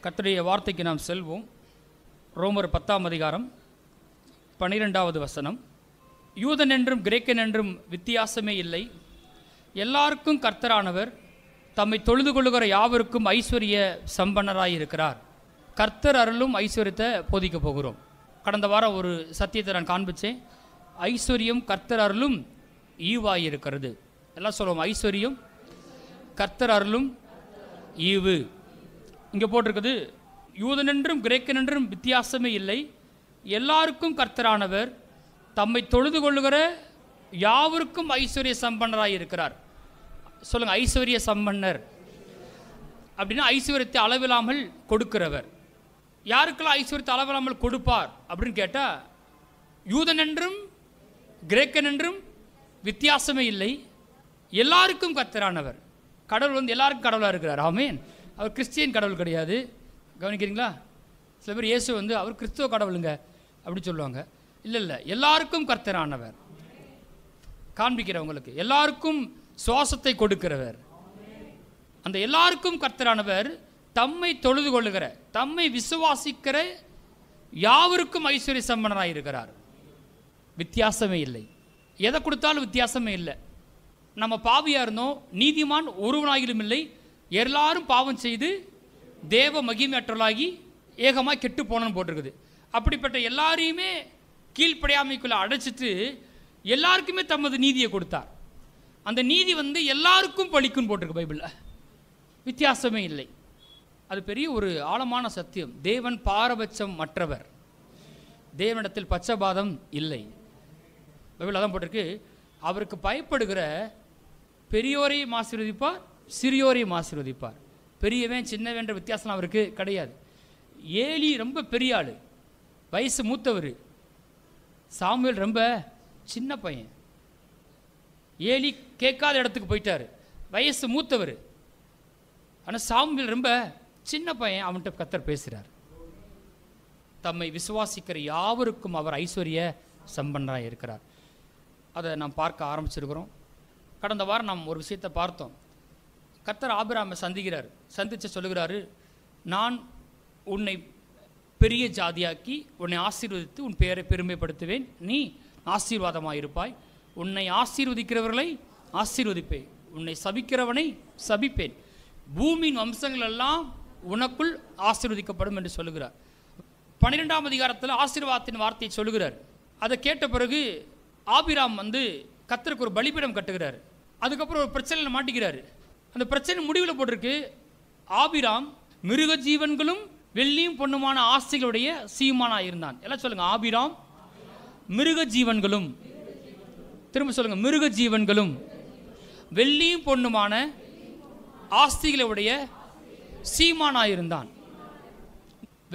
கர்த்தருடைய வார்த்தைக்கு நாம் செல்வோம். ரோமர் 10ஆம் அதிகாரம் 12வது வசனம். யூதன் என்றும் கிரேக்கன் என்றும் வித்தியாசமே இல்லை, எல்லாருக்கும் கர்த்தரானவர் தம்மை தொழுது கொள்ளுகிற யாவருக்கும் ஐஸ்வர்ய சம்பன்னராயிருக்கிறார். கர்த்தர் அருளும் ஐஸ்வர்யத்தை போதிக்க போகிறோம். கடந்த வாரம் ஒரு சத்தியத்தை நான் காண்பித்தேன். ஐஸ்வர்யம் கர்த்தர் அருளும் ஈவாயிருக்கிறது. எல்லாம் சொல்லுவோம், ஐஸ்வர்யம் கர்த்தர் அருளும் ஈவு. இங்கே போட்டிருக்குது, யூதன் என்றும் கிரேக்கன் என்றும் வித்தியாசமே இல்லை, எல்லாருக்கும் கர்த்தரானவர் தம்மை தொழுது கொள்ளுகிற யாவருக்கும் ஐஸ்வர்ய சம்பன்னராக இருக்கிறார். சொல்லுங்கள், ஐஸ்வர்ய சம்பன்னர் அப்படின்னா ஐஸ்வர்யத்தை அளவில்லாமல் கொடுக்கிறவர். யாருக்கெல்லாம் ஐஸ்வர்யத்தை அளவில்லாமல் கொடுப்பார் அப்படின்னு கேட்டால், யூதன் என்றும் கிரேக்கன் என்றும் வித்தியாசமே இல்லை, எல்லாருக்கும் கர்த்தரானவர். கடவுள் எல்லாருக்கும் கடவுளாக இருக்கிறார். ஆமேன். அவர் கிறிஸ்டியன் கடவுள் கிடையாது. கவனிக்கிறீங்களா? சில பேர் இயேசு அவர் கிறிஸ்துவ கடவுளுங்க அப்படி சொல்லுவாங்க. இல்லை, எல்லாருக்கும் கர்த்தரானவர். காண்பிக்கிறவங்களுக்கு எல்லாருக்கும் சுவாசத்தை கொடுக்கிறவர். அந்த எல்லாருக்கும் கர்த்தரானவர் தம்மை தொழுது கொள்ளுகிற, தம்மை விசுவாசிக்கிற யாவருக்கும் ஐஸ்வர்ய சம்பன்னராக இருக்கிறார். வித்தியாசமே இல்லை. எதை கொடுத்தாலும் வித்தியாசமே இல்லை. நம்ம பாவியாக இருந்தோம், நீதிமான் ஒருவனாகிலும் இல்லை, எல்லாரும் பாவம் செய்து தேவ மகிமையற்றலாகி ஏகமாக கெட்டு போனன்னு போட்டிருக்குது. அப்படிப்பட்ட எல்லாரையுமே கீழ்ப்படியாமைக்குள்ளே அடைச்சிட்டு எல்லாருக்குமே தமது நீதியை கொடுத்தார். அந்த நீதி எல்லாருக்கும் பலிக்குன்னு போட்டிருக்கு பைபிளில். வித்தியாசமே இல்லை. அது பெரிய ஒரு ஆழமான சத்தியம். தேவன் பாரபட்சம் மற்றவர், தேவனிடத்தில் பட்சபாதம் இல்லை. பைபிள் அதான் போட்டிருக்கு, அவருக்கு பயப்படுகிற பெரியோரையும் ஆசீர்வதிப்பார், சிறியோரையும் ஆசீர்வதிப்பார். பெரியவன் சின்னவன்ற வித்தியாசம் அவருக்கு கிடையாது. ஏலி ரொம்ப பெரிய ஆள், வயசு மூத்தவர். சாமுவேல் ரொம்ப சின்ன பையன். ஏலி கேட்காத இடத்துக்கு போயிட்டார், வயசு மூத்தவர். ஆனால் சாமுவேல் ரொம்ப சின்ன பையன். அவன்கிட்ட கர்த்தர் பேசுகிறார். தம்மை விசுவாசிக்கிற யாவருக்கும் அவர் ஐஸ்வர்ய சம்பன்னராக இருக்கிறார். அதை நாம் பார்க்க ஆரம்பிச்சிருக்கிறோம். கடந்த வாரம் நாம் ஒரு விஷயத்தை பார்த்தோம். கர்த்தர் ஆபிரகாமை சந்தித்து சொல்லுகிறாரு, நான் உன்னை பெரிய ஜாதியாக்கி உன்னை ஆசீர்வதித்து உன் பெயரை பெருமைப்படுத்துவேன், நீ ஆசீர்வாதமாக இருப்பாய், உன்னை ஆசீர்வதிக்கிறவர்களை ஆசீர்வதிப்பேன், உன்னை சபிக்கிறவனை சபிப்பேன், பூமியின் வம்சங்கள் எல்லாம் உனக்குள் ஆசீர்வதிக்கப்படும் என்று சொல்லுகிறார். 12ஆம் அதிகாரத்தில் ஆசீர்வாதத்தின் வார்த்தையை சொல்லுகிறார். அதை கேட்ட பிறகு ஆபிராம் கர்த்தருக்கு ஒரு பலிபீடம் கட்டுகிறார். அதுக்கப்புறம் ஒரு பிரச்சனையில் மாட்டிக்கிறாரு. அந்த பிரச்சனை முடிவில் போட்டிருக்கு, ஆபிராம் மிருக ஜீவன்களும் வெள்ளியும் பொண்ணுமான ஆஸ்திகளுடைய சீமானாக இருந்தான். எல்லாம் சொல்லுங்க, ஆபிராம் மிருக ஜீவன்களும், திரும்ப சொல்லுங்க, மிருக ஜீவன்களும் வெள்ளியும் பொண்ணுமான ஆஸ்திகளுடைய சீமானாக இருந்தான்.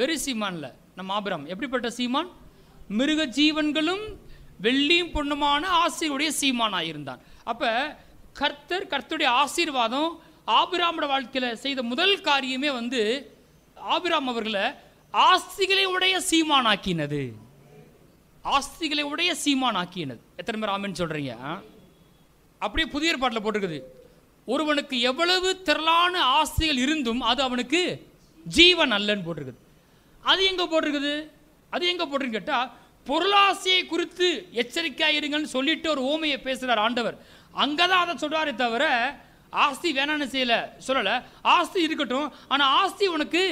வெறு சீமான்ல நம்ம ஆபிராம் எப்படிப்பட்ட சீமான்? மிருக ஜீவன்களும் வெள்ளியும் பொண்ணுமான ஆசீர்வாடைய சீமானாக இருந்தான். அப்போ கர்த்தருடைய ஆசீர்வாதம் ஆபிராமோட வாழ்க்கையில் செய்த முதல் காரியமே ஆபிராம் அவர்களை ஆஸ்திகளை உடைய சீமானாக்கினது. ஆஸ்திகளை உடைய சீமானாக்கினது. எத்தனை பேர் ஆமென் சொல்றீங்க? அப்படியே புதிய ஏற்பாட்டில் போட்டிருக்குது, ஒருவனுக்கு எவ்வளவு திரளான ஆஸ்திகள் இருந்தும் அது அவனுக்கு ஜீவன் அல்லன்னு போட்டிருக்குது. அது எங்கே போட்டிருக்குன்னு கேட்டால், பொருளாசையை குறித்து எச்சரிக்கையாக இருங்கன்னு சொல்லிட்டு ஒரு ஓமையை பேசுகிறார் ஆண்டவர். அங்கே தான் அதை சொல்கிறாரே தவிர ஆஸ்தி வேணான்னு சொல்லலை. ஆஸ்தி இருக்கட்டும், ஆனால் ஆஸ்தி உனக்கு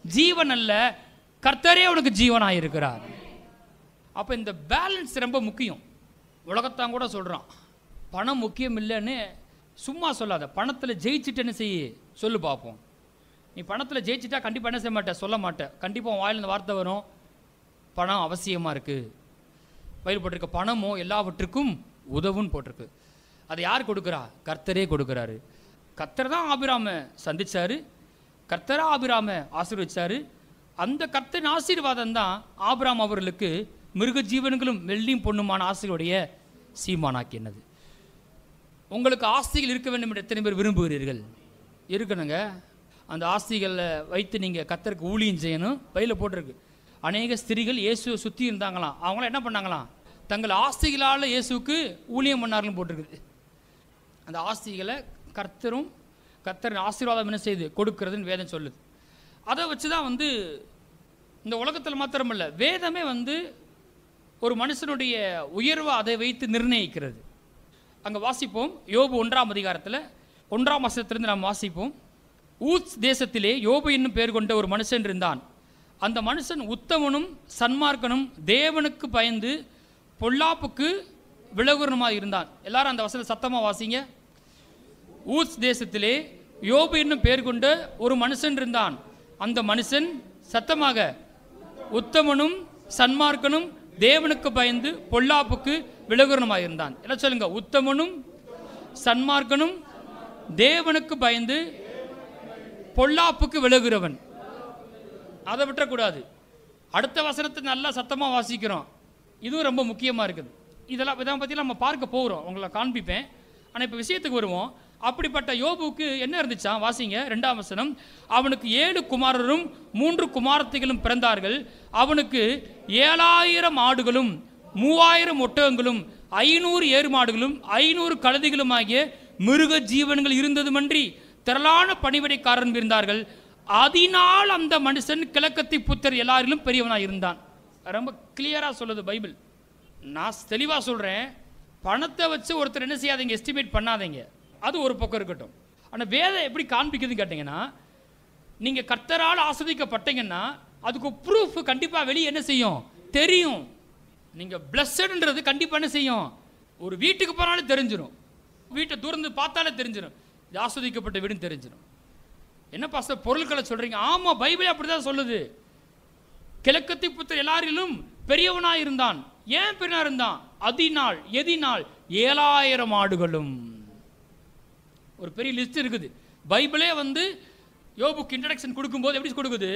ஜீவன் அல்ல, கர்த்தரே உனக்கு ஜீவனாக இருக்கிறார். அப்போ இந்த பேலன்ஸ் ரொம்ப முக்கியம். உலகத்தான் கூட சொல்கிறான், பணம் முக்கியம் இல்லைன்னு சும்மா சொல்லாத, பணத்தில் ஜெயிச்சுட்டேன்னு சொல்லு பார்ப்போம். நீ பணத்தில் ஜெயிச்சுட்டா கண்டிப்பாக என்ன செய்ய மாட்டேன், சொல்ல மாட்டேன். கண்டிப்பாக வாயில் இந்த வார்த்தை வரும், பணம் அவசியமாக இருக்குது. பைபிள் போட்டிருக்க, பணமோ எல்லாவற்றுக்கும் உதவுன்னு போட்டிருக்கு. அதை யார் கொடுக்குறா? கர்த்தரே கொடுக்குறாரு. கர்த்தர் தான் ஆபிராமை சந்திச்சாரு, கர்த்தராக ஆபிராமை ஆசீர்வதிச்சாரு. அந்த கர்த்தரின் ஆசீர்வாதம் தான் ஆபிராம் அவர்களுக்கு மிருக ஜீவன்களும் வெள்ளியும் பொண்ணுமான ஆசைகளுடைய சீமானாக்கினது. உங்களுக்கு ஆஸ்திகள் இருக்க வேண்டும் என்று எத்தனை பேர் விரும்புகிறீர்கள்? இருக்கணுங்க. அந்த ஆஸ்திகளை வைத்து நீங்கள் கர்த்தருக்கு ஊழியம் செய்யணும். பைபிளில் போட்டிருக்கு, அநேக ஸ்திரீகள் இயேசுவை சுற்றி இருந்தாங்களாம். அவங்களாம் என்ன பண்ணாங்களாம்? தங்கள் ஆஸ்திகளால் இயேசுக்கு ஊழியம் பண்ணார்கள்னு போட்டிருக்குது. அந்த ஆஸ்திகளை கர்த்தரின் ஆசீர்வாதம் என்ன செய்து கொடுக்கிறதுன்னு வேதம் சொல்லுது. அதை வச்சு தான் வந்து இந்த உலகத்தில் மாத்திரமல்ல, வேதமே வந்து ஒரு மனுஷனுடைய உயர்வை அதை வைத்து நிர்ணயிக்கிறது. அங்கே வாசிப்போம், யோபு 1ஆம் அதிகாரத்தில் 1ஆம் வசனத்திலிருந்து நாம் வாசிப்போம். ஊத்ஸ் தேசத்திலே யோபு என்னும் பேர் கொண்ட ஒரு மனுஷன் இருந்தான். அந்த மனுஷன் உத்தமனும் சன்மார்க்கனும் தேவனுக்கு பயந்து பொல்லாப்புக்கு விலகுறனுமாக இருந்தான். எல்லாரும் அந்த வசனத்தை சத்தமாக வாசிங்க. ஊத்ஸ் தேசத்திலே யோபு என்னும் பேர் கொண்ட ஒரு மனுஷன் இருந்தான். அந்த மனுஷன் சத்தமாக உத்தமனும் சன்மார்க்கனும் தேவனுக்கு பயந்து பொல்லாப்புக்கு விலகுறனுமாக இருந்தான். எல்லாம் சொல்லுங்க, உத்தமனும் சன்மார்க்கனும் தேவனுக்கு பயந்து பொல்லாப்புக்கு விலகுறவன். அதை விட்டுறக்கூடாது. அடுத்த வசனத்தை நல்லா சத்தமாக வாசிக்கிறோம். இதுவும் ரொம்ப முக்கியமாக இருக்குது. இதெல்லாம் பற்றி நம்ம பார்க்க போகிறோம், உங்களை காண்பிப்பேன். ஆனால் இப்போ விஷயத்துக்கு வருவோம். அப்படிப்பட்ட யோபுக்கு என்ன இருந்துச்சான்? வாசிங்க 2ஆம் வசனம். அவனுக்கு 7 குமாரரும் 3 குமாரத்திகளும் பிறந்தார்கள். அவனுக்கு 7000 ஆடுகளும் 3000 ஒட்டகங்களும் 500 ஏறு மாடுகளும் 500 கழுதைகளும் ஆகிய மிருக ஜீவன்கள் இருந்ததுமன்றி திரளான பணிவிடைக்காரன் இருந்தார்கள். அதனால் அந்த மனுஷன் கிழக்கத்தி புத்தர் எல்லாரிலும் பெரியவனாக இருந்தான். ரொம்ப கிளியராக சொல்லுது பைபிள். நான் தெளிவாக சொல்கிறேன், பணத்தை வச்சு ஒருத்தர் என்ன செய்யாதீங்க, எஸ்டிமேட் பண்ணாதீங்க. அது ஒரு பக்கம் இருக்கட்டும். ஆனால் வேதம் எப்படி காண்பிக்குதுன்னு கேட்டிங்கன்னா, நீங்கள் கர்த்தரால் ஆஸ்வதிக்கப்பட்டீங்கன்னா அதுக்கு ப்ரூஃப் கண்டிப்பாக வெளியே என்ன செய்யும், தெரியும். நீங்கள் பிளஸ்ஸட்ன்றது கண்டிப்பாக என்ன செய்யும், ஒரு வீட்டுக்கு போனாலும் தெரிஞ்சிடும், வீட்டை தூரந்து பார்த்தாலே தெரிஞ்சிடும், இது ஆஸ்வதிக்கப்பட்ட வீடுன்னு தெரிஞ்சிடும். என்ன பாஸ்டர் பொருட்களை சொல்கிறீங்க? ஆமாம், பைபிளே அப்படி தான் சொல்லுது. கிழக்கத்தி புத்தர் எல்லாரிலும் பெரியவனாக இருந்தான். ஏன் பெரியவனாக இருந்தான்? அதனால் எதினால் 7000 ஆடுகளும். ஒரு பெரிய லிஸ்ட் இருக்குது. பைபிளே வந்து யோபுக்கு இன்ட்ரடக்ஷன் கொடுக்கும்போது எப்படி கொடுக்குது?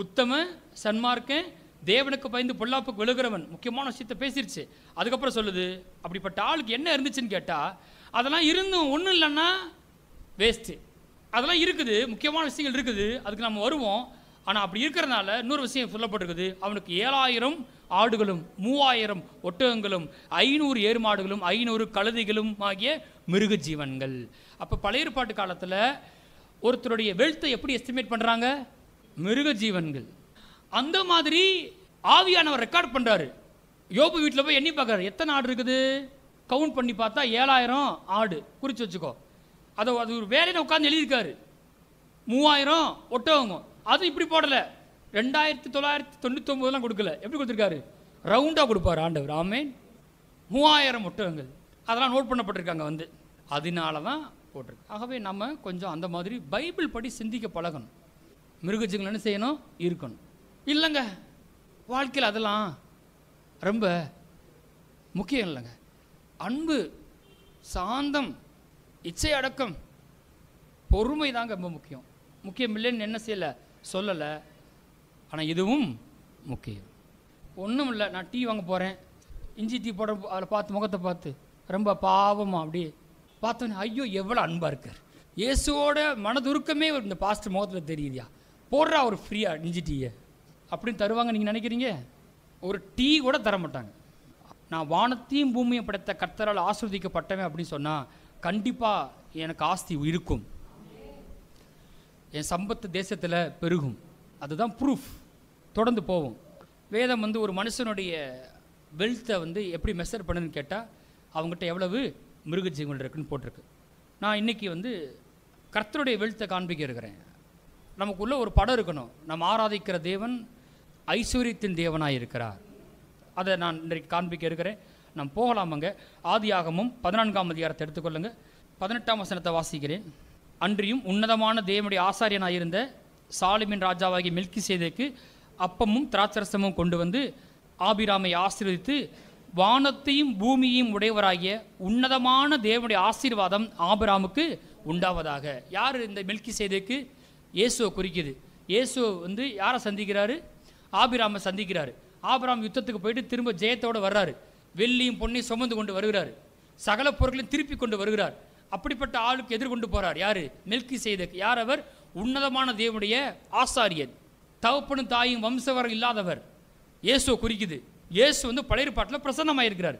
உத்தம சன்மார்க்கன் தேவனுக்கு பயந்து பொல்லாப்புக்கு விழுகிறவன், முக்கியமான விஷயத்தை பேசிருச்சு. அதுக்கப்புறம் சொல்லுது, அப்படிப்பட்ட ஆளுக்கு என்ன இருந்துச்சுன்னு கேட்டால், அதெல்லாம் இருந்தும் ஒன்றும் இல்லைன்னா வேஸ்ட்டு. அதெல்லாம் இருக்குது, முக்கியமான விஷயங்கள் இருக்குது, அதுக்கு நம்ம வருவோம். ஆனால் அப்படி இருக்கிறதுனால இன்னொரு விஷயம் சொல்லப்பட்டிருக்குது. அவனுக்கு 7000 ஆடுகளும் 3000 ஒட்டகங்களும் 500 ஏறு மாடுகளும் 500 கழுதைகளும் ஆகிய மிருக ஜீவன்கள். அப்போ பழைய ஏற்பாட்டு காலத்தில் ஒருத்தருடைய வெல்த்தை எப்படி எஸ்டிமேட் பண்ணுறாங்க? மிருக ஜீவன்கள். அந்த மாதிரி ஆவியானவர் ரெக்கார்ட் பண்ணுறாரு. யோபு வீட்டில் போய் எண்ணி பார்க்குறாரு, எத்தனை ஆடு இருக்குது? கவுண்ட் பண்ணி பார்த்தா 7000 ஆடு. குறித்து வச்சுக்கோ. அது ஒரு வேலையில் உட்காந்து எழுதியிருக்காரு. 3000 ஒட்டவங்க. அது இப்படி போடலை, 2999 கொடுக்கல. எப்படி கொடுத்துருக்காரு? ரவுண்டாக கொடுப்பார் ஆண்டவர். ஆமேன். 3000 ஒட்டகங்கள் அதெல்லாம் நோட் பண்ணப்பட்டிருக்காங்க வந்து, அதனால தான் போட்டிருக்கு. ஆகவே நம்ம கொஞ்சம் அந்த மாதிரி பைபிள் படி சிந்திக்க பழகணும். மிருகஜீவங்கள் என்ன செய்யணும்? இருக்கணும். இல்லைங்க, வாழ்க்கையில் அதெல்லாம் ரொம்ப முக்கியம் இல்லைங்க. அன்பு, சாந்தம், இச்சை அடக்கம், பொறுமை தாங்க ரொம்ப முக்கியம். முக்கியம் இல்லைன்னு என்ன செய்யலை, சொல்லலை. ஆனால் இதுவும் முக்கியம். ஒன்றும் இல்லை, நான் டீ வாங்க போகிறேன், இஞ்சி டீ போட அதில் பார்த்து முகத்தை பார்த்து ரொம்ப பாவமாக அப்படி பார்த்தோன்னே, ஐயோ எவ்வளோ அன்பாக இருக்கார், இயேசுவோட மனதுருக்கமே இந்த பாஸ்டர் முகத்தில் தெரியுதியா, போடுறா ஒரு ஃப்ரீயாக இஞ்சி டீயை அப்படின்னு தருவாங்க நீங்கள் நினைக்கிறீங்க? ஒரு டீ கூட தர மாட்டாங்க. நான் வானத்தையும் பூமியை படைத்த கர்த்தரால் ஆஸ்வதிக்கப்பட்டவன் அப்படின்னு சொன்னால் கண்டிப்பாக எனக்கு ஆஸ்தி இருக்கும், என் சம்பத்து தேசத்தில் பெருகும். அதுதான் ப்ரூஃப். தொடர்ந்து போவோம். வேதம் வந்து ஒரு மனுஷனுடைய வெல்த்தை வந்து எப்படி மெஷர் பண்ணுன்னு கேட்டால் அவங்ககிட்ட எவ்வளவு மிருக ஜீவன் இருக்குன்னு போட்டிருக்கு. நான் இன்றைக்கி வந்து கர்த்தருடைய வெல்த்தை காண்பிக்க இருக்கிறேன். நமக்குள்ளே ஒரு படம் இருக்கணும். நம்ம ஆராதிக்கிற தேவன் ஐஸ்வர்யத்தின் தேவனாக இருக்கிறார். அதை நான் இன்றைக்கு காண்பிக்க இருக்கிறேன். நான் போகலாமாங்க. ஆதியாகமம் 14ஆம் அதிகாரத்தை எடுத்துக்கொள்ளுங்க. 18ஆம் வசனத்தை வாசிக்கிறேன். அன்றியும் உன்னதமான தேவனுடைய ஆசாரியனாயிருந்த சாலிமின் ராஜாவாகிய மெல்கிசேதேக்கு அப்பமும் திராட்சரசமும் கொண்டு வந்து ஆபிராமை ஆசீர்வதித்து, வானத்தையும் பூமியையும் உடையவராகிய உன்னதமான தேவனுடைய ஆசீர்வாதம் ஆபிராமுக்கு உண்டாவதாக. யார் இந்த மெல்கிசேதேக்கு? இயேசுவை குறிக்குது. இயேசு வந்து யாரை சந்திக்கிறாரு? ஆபிராமை சந்திக்கிறாரு. ஆபிராம் யுத்தத்துக்கு போயிட்டு திரும்ப ஜெயத்தோடு வர்றாரு. வெள்ளியும் பொன்னையும் சுமந்து கொண்டு வருகிறார். சகல பொருட்களையும் திருப்பி கொண்டு வருகிறார். அப்படிப்பட்ட ஆளுக்கு எதிர்கொண்டு போகிறார். யார்? மெல்கிசேதேக்கு. யார் அவர்? உன்னதமான தேவனுடைய ஆசாரியன், தகப்பனும் தாயும் வம்சவரம் இல்லாதவர். இயேசுவை குறிக்குது. இயேசு வந்து பழைய ஏற்பாட்டில் பிரசன்னமாக இருக்கிறார்.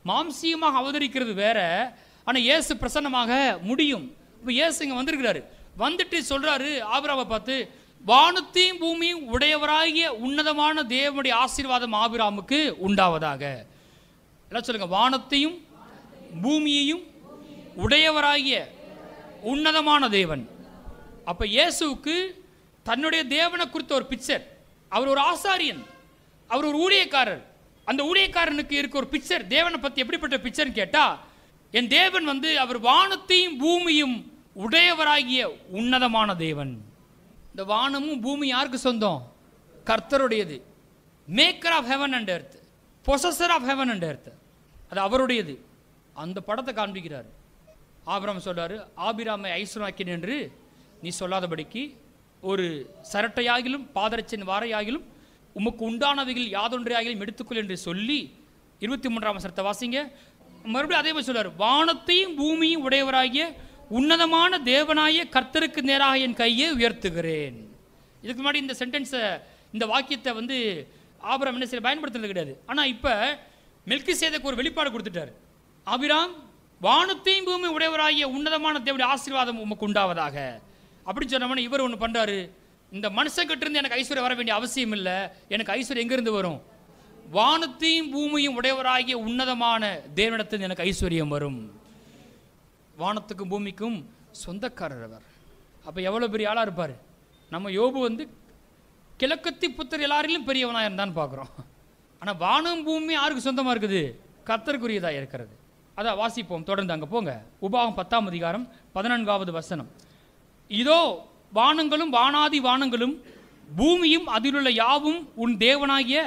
மாம்சீகமாக அவதரிக்கிறது வேற, ஆனால் இயேசு பிரசன்னமாக முடியும். இப்போ இயேசு இங்கே வந்திருக்கிறாரு. வந்துட்டு சொல்கிறாரு ஆபிரகாமை பார்த்து, வானத்தையும் பூமியும் உடையவராகிய உன்னதமான தேவனுடைய ஆசீர்வாதம் ஆபிரகாமுக்கு உண்டாவதாக. எல்லாம் சொல்லுங்க, வானத்தையும் பூமியையும் உடையவராகிய உன்னதமான தேவன். அப்ப இயேசுவுக்கு தன்னுடைய தேவனை குறித்த ஒரு பிக்சர். அவர் ஒரு ஆசாரியன், அவர் ஒரு ஊழியக்காரர். அந்த ஊழியக்காரனுக்கு இருக்க ஒரு பிக்சர், தேவனை பற்றி எப்படிப்பட்ட பிக்சர்னு கேட்டால், என் தேவன் அவர் வானத்தையும் பூமியும் உடையவராகிய உன்னதமான தேவன். இந்த வானமும் பூமி யாருக்கு சொந்தம்? கர்த்தருடையது. Maker of heaven and earth, possessor of heaven and earth, அது அவருடையது. அந்த படத்தை காண்பிக்கிறார். ஆபிரகாம் சொல்றாரு, ஆபிரகாமை ஐஸ்வர்யவாக்கினேன் என்று நீ சொல்லாதபடிக்கு ஒரு சரட்டையாகிலும் பாதரட்சின் வாரையாகிலும் உமக்கு உண்டானவைகள் யாதொன்றையாகிலும் எடுத்துக்கொள் என்று சொல்லி 23ஆம் வசனத்தை வாசிங்க. மறுபடியும் அதே மாதிரி சொல்றாரு, வானத்தையும் பூமியும் உடையவராகிய உன்னதமான தேவனாய கர்த்தருக்கு நேராக என் கையை உயர்த்துகிறேன். இதுக்கு முன்னாடி இந்த சென்டென்ஸை, இந்த வாக்கியத்தை ஆபிரகாம் என்ன செய்ய பயன்படுத்துறது கிடையாது. ஆனால் இப்போ மெல்கிசேதேக்கு ஒரு வெளிப்பாடு கொடுத்துட்டார். ஆபிரகாம், வானத்தையும் பூமி உடையவராகிய உன்னதமான தேவனுடைய ஆசீர்வாதம் உமக்கு உண்டாவதாக அப்படின்னு சொன்னவன இவர் ஒன்று பண்ணுறாரு. இந்த மனுஷங்கிட்ட இருந்து எனக்கு ஐஸ்வர்யம் வர வேண்டிய அவசியம் இல்லை. எனக்கு ஐஸ்வர்யம் எங்கிருந்து வரும்? வானத்தையும் பூமியும் உடையவராகிய உன்னதமான தேவனிடத்தில் எனக்கு ஐஸ்வர்யம் வரும். வானத்துக்கும் பூமிக்கும் சொந்தக்காரர் அவர். அப்போ எவ்வளோ பெரிய ஆளாக இருப்பார். நம்ம யோபு கிழக்கத்தி புத்தர் எல்லாரிலும் பெரியவனாக இருந்தான்னு பார்க்குறோம். ஆனால் வானம் பூமி யாருக்கு சொந்தமாக இருக்குது? கர்த்தருக்குரியதாக இருக்கிறது. அதான் வாசிப்போம் தொடர்ந்து. அங்கே போங்க, உபாகம் 10ஆம் அதிகாரம் 14வது வசனம். இதோ வானங்களும் வானாதி வானங்களும் பூமியும் அதிலுள்ள யாவும் உன் தேவனாகிய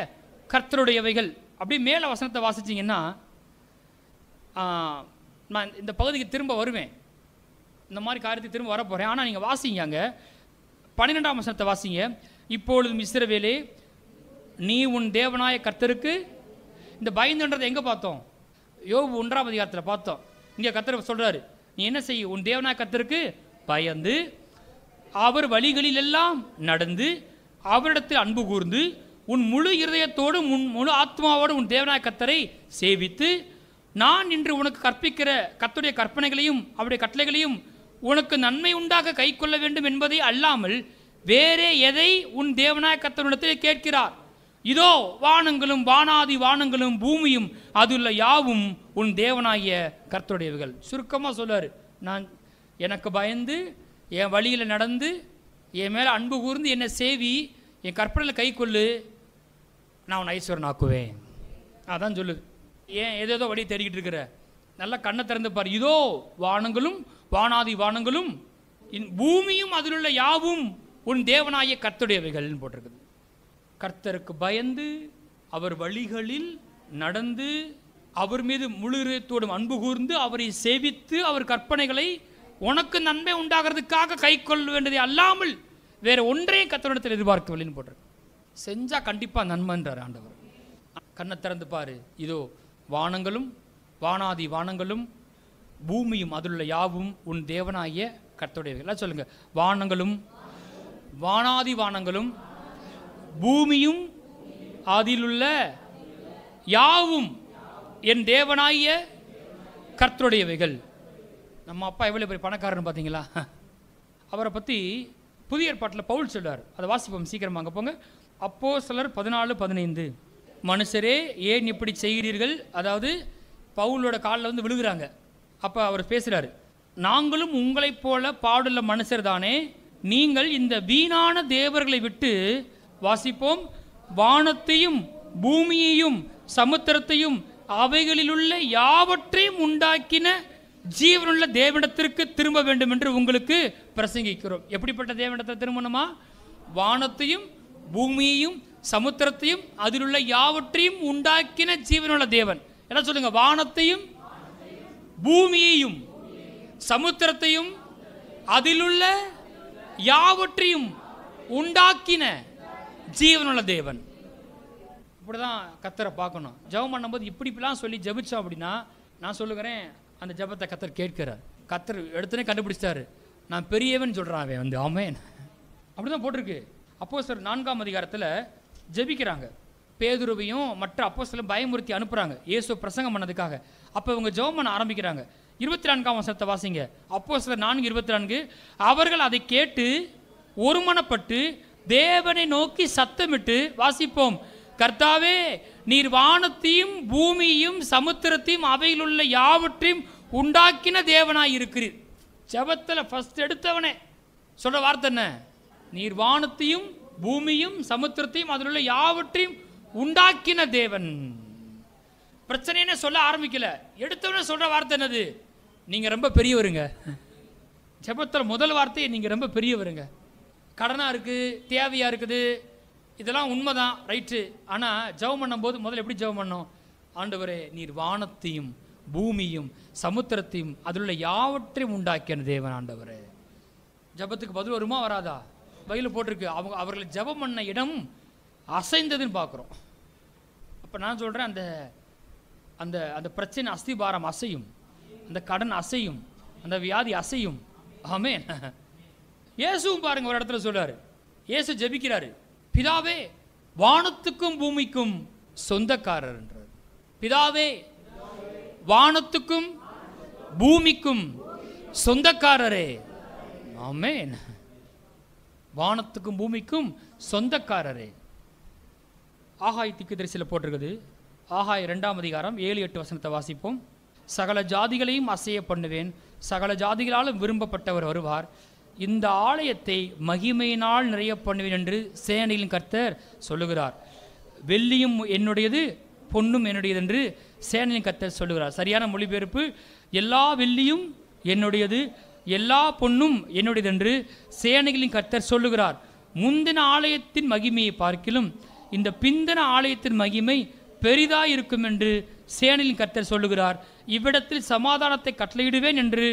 கர்த்தருடையவைகள். அப்படியே மேலே வசனத்தை வாசிச்சிங்கன்னா, நான் இந்த பகுதிக்கு திரும்ப வருவேன், இந்த மாதிரி காரியத்துக்கு திரும்ப வரப்போகிறேன். ஆனால் நீங்கள் வாசிங்க, அங்கே 12ஆம் வசனத்தை வாசிங்க. இப்பொழுதும் இஸ்ரவேலே, நீ உன் தேவனாய கர்த்தருக்கு. இந்த பயந்துன்றதை எங்கே பார்த்தோம்? யோபு 1ஆம் அதிகாரத்தில் பார்த்தோம். இங்கே கர்த்தர் சொல்கிறாரு, நீ என்ன செய்ய? உன் தேவனாய கர்த்தருக்கு பயந்து அவர் வழிகளில் எல்லாம் நடந்து அவரிடத்தில் அன்பு கூர்ந்து உன் முழு இருதயத்தோடும் உன் முழு ஆத்மாவோடு உன் தேவனாய கர்த்தரை சேவித்து நான் இன்று உனக்கு கற்பிக்கிற கர்த்தருடைய கற்பனைகளையும் அவருடைய கட்டளைகளையும் உனக்கு நன்மை உண்டாக கை கொள்ள வேண்டும் என்பதை அல்லாமல் வேறே எதை உன் தேவனாய கர்த்தரிடத்தில் கேட்கிறார்? இதோ வானங்களும் வானாதி வானங்களும் பூமியும் அதுள்ள யாவும் உன் தேவனாகிய கர்த்தருடையவைகள். சுருக்கமாக சொல்றாரு, நான் எனக்கு பயந்து என் வழியில் நடந்து என் மேலே அன்பு கூர்ந்து என்னை சேவி என் கற்பனையில் கை கொள்ளு, நான் உன் ஐஸ்வரன் ஆக்குவேன். அதான் சொல்லுது. ஏன் ஏதேதோ வழி தேடிக்கிட்டு இருக்கிற? நல்லா கண்ணை திறந்து பாரு. இதோ வானங்களும் வானாதி வானங்களும் பூமியும் அதிலுள்ள யாவும் உன் தேவனாகிய கர்த்தருடையவைகள்னு போட்டிருக்குது. கர்த்தருக்கு பயந்து அவர் வழிகளில் நடந்து அவர் மீது முழு இதயத்தோடும் அன்பு கூர்ந்து அவரை சேவித்து அவர் கற்பனைகளை உனக்கு நன்மை உண்டாகிறதுக்காக கை கொள்ள வேண்டியதை அல்லாமல் வேற ஒன்றையும் கர்த்தரிடத்தில் எதிர்பார்க்கவில்லைன்னு போட்டிருக்கு. செஞ்சால் கண்டிப்பாக நன்மைன்றார் ஆண்டவர். கண்ணை திறந்து பாரு. இதோ வானங்களும் வானாதி வானங்களும் பூமியும் அதிலுள்ள யாவும் உன் தேவனாகிய கர்த்தருடையவைகள். எல்லாம் சொல்லுங்க, வானங்களும் வானாதி வானங்களும் பூமியும் அதிலுள்ள யாவும் என் தேவனாகிய கர்த்தருடையவைகள். நம்ம அப்பா எவ்வளோ பெரிய பணக்காரன்னு பார்த்தீங்களா? அவரை பற்றி புதிய ஏற்பாட்டில் பவுல் சொல்றார். அதை வாசிப்போம் சீக்கிரமாக. அங்கே போங்க. அப்போஸ்தலர் 14:15. மனுஷரே ஏன் இப்படி செய்கிறீர்கள்? அதாவது பவுலோட காலில் விழுகிறாங்க. அப்போ அவர் பேசுகிறாரு, நாங்களும் உங்களைப் போல பாடுள்ள மனுஷர் தானே. நீங்கள் இந்த வீணான தேவர்களை விட்டு வாசிப்போம், வானத்தையும் பூமியையும் சமுத்திரத்தையும் அவைகளிலுள்ள யாவற்றையும் உண்டாக்கின ஜீவனுள்ள தேவனிடத்திற்கு திரும்ப வேண்டும் என்று உங்களுக்கு பிரசங்கிக்கிறோம். எப்படிப்பட்ட தேவனிடத்தை திரும்பணுமா? வானத்தையும் பூமியையும் சமுத்திரத்தையும் அதிலுள்ள யாவற்றையும் உண்டாக்கின ஜீவனுள்ள தேவன். என்ன சொல்லுங்க? வானத்தையும் பூமியையும் சமுத்திரத்தையும் அதிலுள்ள யாவற்றையும் உண்டாக்கின ஜீவனுள்ள தேவன். இப்படிதான் கர்த்தரை பார்க்கணும். ஜெபம் பண்ணும்போது இப்படிலாம் சொல்லி ஜெபிச்சோம் அப்படின்னா, நான் சொல்லுகிறேன், அந்த ஜெபத்தை கர்த்தர் கேட்கிறார். கர்த்தர் எடுத்துனே கண்டுபிடிச்சிட்டாரு, நான் பெரியவன் சொல்கிறான் அவன் ஆமென். அப்படிதான் போட்டிருக்கு. அப்போஸ்தலர் 4ஆம் அதிகாரத்தில் ஜெபிக்கிறாங்க. பேதுருவையும் மற்ற அப்போஸ்தலரையும் பயமுறுத்தி அனுப்புகிறாங்க இயேசு பிரசங்கம் பண்ணதுக்காக. அப்போ இவங்க ஜெபம் பண்ண ஆரம்பிக்கிறாங்க. 24ஆம் வசனத்தை வாசிங்க. அப்போஸ்தலர் 4:24. அவர்கள் அதை கேட்டு ஒருமனப்பட்டு தேவனை நோக்கி சத்தமிட்டு வாசிப்போம். கர்த்தாவே, நீர் வானத்தையும் பூமியையும் சமுத்திரத்தையும் அவையில் உள்ள யாவற்றையும் உண்டாக்கின தேவனாய் இருக்கிறீர். ஜெபத்தில் ஃபர்ஸ்ட் எடுத்தவனே சொல்ற வார்த்தை என்ன? நீர் வானத்தையும் பூமியும் சமுத்திரத்தையும் அதில் உள்ள யாவற்றையும் உண்டாக்கின தேவன். பிரச்சனைன்னு சொல்ல ஆரம்பிக்கல, எடுத்தவனே சொல்ற வார்த்தை என்னது? நீங்க ரொம்ப பெரியவருங்க. ஜெபத்தில் முதல் வார்த்தையை நீங்க ரொம்ப பெரியவருங்க. கடனா இருக்கு, தேவையா இருக்குது, இதெல்லாம் உண்மைதான், ரைட்டு. ஆனால் ஜெபம் பண்ணும்போது முதல்ல எப்படி ஜெபம் பண்ணோம்? ஆண்டவரே, நீர் வானத்தையும் பூமியும் சமுத்திரத்தையும் அதில் உள்ள யாவற்றையும் உண்டாக்கின தேவன். ஆண்டவரே, ஜெபத்துக்கு பதில் வருமா வராதா? பைபிளில் போட்டிருக்கு, அவர்களை ஜெபம் பண்ண இடம் அசைந்ததுன்னு பார்க்குறோம். அப்போ நான் சொல்கிறேன், அந்த அந்த அந்த பிரச்சனை அஸ்திபாரம் அசையும், அந்த கடன் அசையும், அந்த வியாதி அசையும். ஆமென். இயேசுவும் பாருங்க, ஒரு இடத்துல சொல்றாரு, இயேசு ஜெபிக்கிறாரு, பிதாவே வானத்துக்கும் பூமிக்கும் சொந்தக்காரர் என்றார். பிதாவே வானத்துக்கும் பூமிக்கும் சொந்தக்காரரே. ஆமென். வானத்துக்கும் பூமிக்கும் சொந்தக்காரரே. ஆகாய் தீர்க்கதரிசியில் போட்டிருக்குது. ஆகாய் 2ஆம் அதிகாரம் 7-8 வசனத்தை வாசிப்போம். சகல ஜாதிகளையும் அசைய பண்ணுவேன், சகல ஜாதிகளாலும் விரும்பப்பட்டவர் வருவார், இந்த ஆலயத்தை மகிமையினால் நிறைய பண்ணுவேன் என்று சேனையின் கர்த்தர் சொல்லுகிறார். வெள்ளியும் என்னுடையது, பொன்னும் என்னுடையது என்று சேனையின் கர்த்தர் சொல்லுகிறார். சரியான மொழிபெயர்ப்பு, எல்லா வெள்ளியும் என்னுடையது, எல்லா பொன்னும் என்னுடையது என்று சேனைகளின் கர்த்தர் சொல்லுகிறார். முந்தின ஆலயத்தின் மகிமையை பார்க்கிலும் இந்த பிந்தின ஆலயத்தின் மகிமை பெரிதாய் இருக்கும் என்று சேனையின் கர்த்தர் சொல்லுகிறார். இவ்விடத்தில் சமாதானத்தை கட்டளையிடுவேன் என்று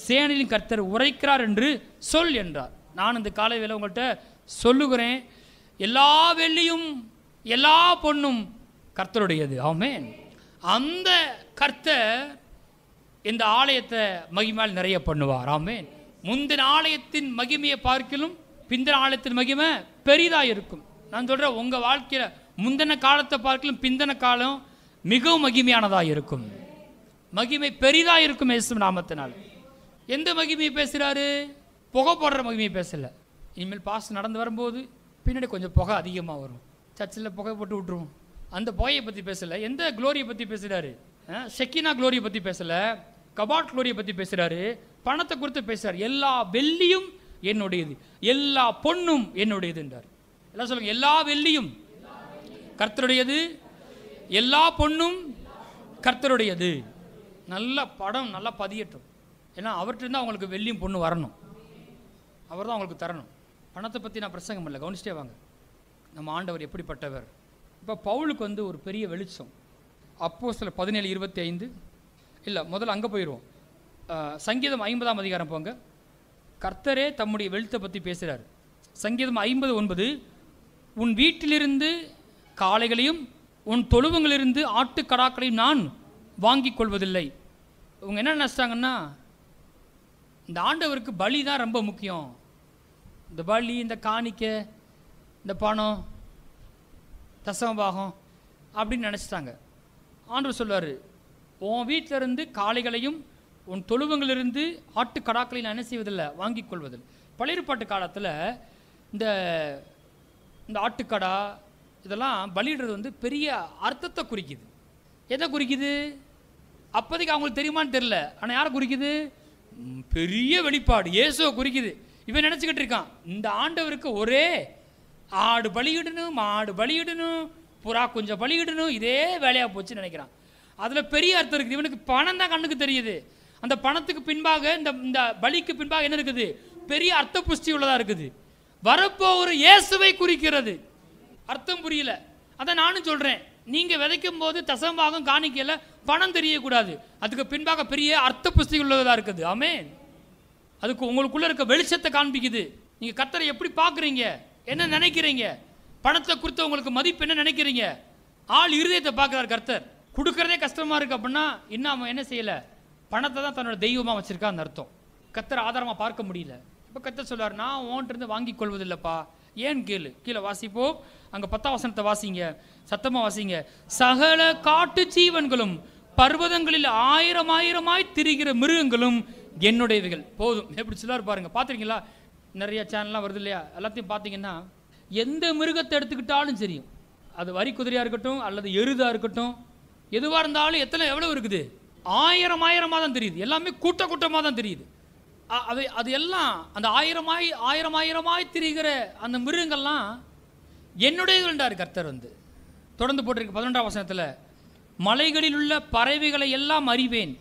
சேனையின் கர்த்தர் உரைக்கிறார் என்று சொல் என்றார். நான் இந்த காலை வேளை உங்கள்கிட்ட சொல்லுகிறேன், எல்லா வெள்ளியும் எல்லா பொன்னும் கர்த்தருடையது. ஆமென். அந்த கர்த்தர் இந்த ஆலயத்தை மகிமையால் நிறைய பண்ணுவார். ஆமென். முந்தின ஆலயத்தின் மகிமையை பார்க்கிலும் பிந்தின ஆலயத்தின் மகிமை பெரிதாக இருக்கும். நான் சொல்கிறேன், உங்கள் வாழ்க்கையில் முந்தின காலத்தை பார்க்கலும் பிந்தின காலம் மிகவும் மகிமையானதாக இருக்கும், மகிமை பெரிதாக இருக்கும். இயேசு நாமத்தினால். எந்த மகிமையை பேசுகிறாரு? புகை போடுற மகிமையை பேசலை. இனிமேல் பாஸ் நடந்து வரும்போது பின்னாடி கொஞ்சம் புகை அதிகமாக வரும், சர்ச்சில் புகை போட்டு விட்டுருவோம், அந்த புகையை பற்றி பேசலை. எந்த குளோரியை பற்றி பேசுகிறாரு? ஷெக்கினா குளோரியை பற்றி பேசலை, கபாட் குளோரியை பற்றி பேசுகிறாரு, பணத்தை குறித்து பேசுகிறார். எல்லா வெள்ளியும் என்னுடையது, எல்லா பொன்னும் என்னுடையது என்றார். எல்லாம் சொல்லுங்க, எல்லா வெள்ளியும் கர்த்தருடையது, எல்லா பொன்னும் கர்த்தருடையது. நல்ல படம் நல்லா பதியட்டும். ஏன்னா அவர்கிட்ட அவங்களுக்கு வெள்ளியும் பொண்ணு வரணும், அவர் தான் அவங்களுக்கு தரணும். பணத்தை பற்றி நான் பிரசங்கம் இல்லை, கவனிச்சிட்டே வாங்க. நம்ம ஆண்டவர் எப்படிப்பட்டவர். இப்போ பவுலுக்கு ஒரு பெரிய வெளிச்சம். அப்போஸ்தலர் 17:25 இல்லை, முதல்ல அங்கே போயிடுவோம். சங்கீதம் 50ஆம் அதிகாரம் போங்க. கர்த்தரே தம்முடைய வெளிச்சத்தை பற்றி பேசுகிறார். சங்கீதம் 50:9, உன் வீட்டிலிருந்து காளைகளையும் உன் தொழுவங்களிலிருந்து ஆட்டுக்கடாக்களையும் நான் வாங்கி கொள்வதில்லை. இவங்க என்ன நினச்சிட்டாங்கன்னா, இந்த ஆண்டவருக்கு பலி தான் ரொம்ப முக்கியம், இந்த பலி, இந்த காணிக்கை, இந்த பணம், தசமபாகம் அப்படின்னு நினச்சிட்டாங்க. ஆண்டவர் சொல்வார், உன் வீட்டிலிருந்து காளைகளையும் உன் தொழுவங்களிலிருந்து ஆட்டுக்கடாக்களையும் நான் என்ன செய்வதில்லை, வாங்கி கொள்வதில்லை. பழையற்பாட்டு காலத்தில் இந்த ஆட்டுக்கடா இதெல்லாம் பலியிடுறது பெரிய அர்த்தத்தை குறிக்குது. எதை குறிக்குது? அப்போதைக்கு அவங்களுக்கு தெரியுமான்னு தெரியல, ஆனால் யாரை குறிக்குது? பெரிய வெளிப்பாடு, இயேசுவை குறிக்குது. இவன் நினச்சிக்கிட்டு இருக்கான், இந்த ஆண்டவருக்கு ஒரே ஆடு பலியிடணும், மாடு பலியிடணும், புறா கொஞ்சம் பலியிடணும், இதே வேலையாக போச்சுன்னு நினைக்கிறான். அதில் பெரிய அர்த்தம் இருக்குது. இவனுக்கு பணம் தான் கண்ணுக்கு தெரியுது. அந்த பணத்துக்கு பின்பாக இந்த பலிக்கு பின்பாக என்ன இருக்குது? பெரிய அர்த்த புஷ்டி உள்ளதாக இருக்குது. வரப்போகிற இயேசுவை குறிக்கிறது. அர்த்தம் புரியல. அதான் நானும் சொல்கிறேன், நீங்கள் விதைக்கும் போது தசமபாகம் காணிக்கையில் பணம் தெரியக்கூடாது, அதுக்கு பின்பாக பெரிய அர்த்த புஷ்டி உள்ளதாக இருக்குது. ஆமென். அதுக்கு உங்களுக்குள்ளே இருக்க வெளிச்சத்தை காண்பிக்குது. நீங்கள் கர்த்தரை எப்படி பார்க்குறீங்க, என்ன நினைக்கிறீங்க, பணத்தை குறித்து உங்களுக்கு மதிப்பு என்ன நினைக்கிறீங்க? ஆள் இருதயத்தை பார்க்குறாரு கர்த்தர். கொடுக்குறதே கஷ்டமாக இருக்குது அப்படின்னா இன்னும் அவன் என்ன செய்யலை, பணத்தை தான் தன்னோட தெய்வமாக வச்சுருக்கான்னு அர்த்தம். கர்த்தர் ஆதாரமாக பார்க்க முடியல. இப்போ கர்த்தர் சொல்வார், நான் உன்கிட்ட வாங்கி கொள்வதில்லைப்பா. ஏன் கேளு, கீழே வாசிப்போம். அங்கே 10ஆம் வசனத்தை வாசிங்க, சத்தமாக வாசிங்க. சகல காட்டு ஜீவன்களும் பர்வதங்களில் ஆயிரமாய் திரிகிற மிருகங்களும் என்னுடையவைகள். போதும். எப்படி சொல்லார் பாருங்க, பார்த்துருக்கீங்களா? நிறைய சேனல்லாம் வருது இல்லையா, எல்லாத்தையும் பார்த்தீங்கன்னா எந்த மிருகத்தை எடுத்துக்கிட்டாலும் தெரியும், அது வரி குதிரையாக இருக்கட்டும் அல்லது எருதாக இருக்கட்டும், எதுவாக இருந்தாலும் எவ்வளோ இருக்குது, ஆயிரமாக தான் தெரியுது, எல்லாமே கூட்டமாக தான் தெரியுது. அது எல்லாம் அந்த ஆயிரமாய் திரிகிற அந்த மிருகங்கள்லாம் என்னுடையதுன்றார் கர்த்தர். தொடர்ந்து போட்டிருக்கு 11ஆம் வசனத்தில், மலைகளில் உள்ள பறவைகளை எல்லாம் அறிவேன்,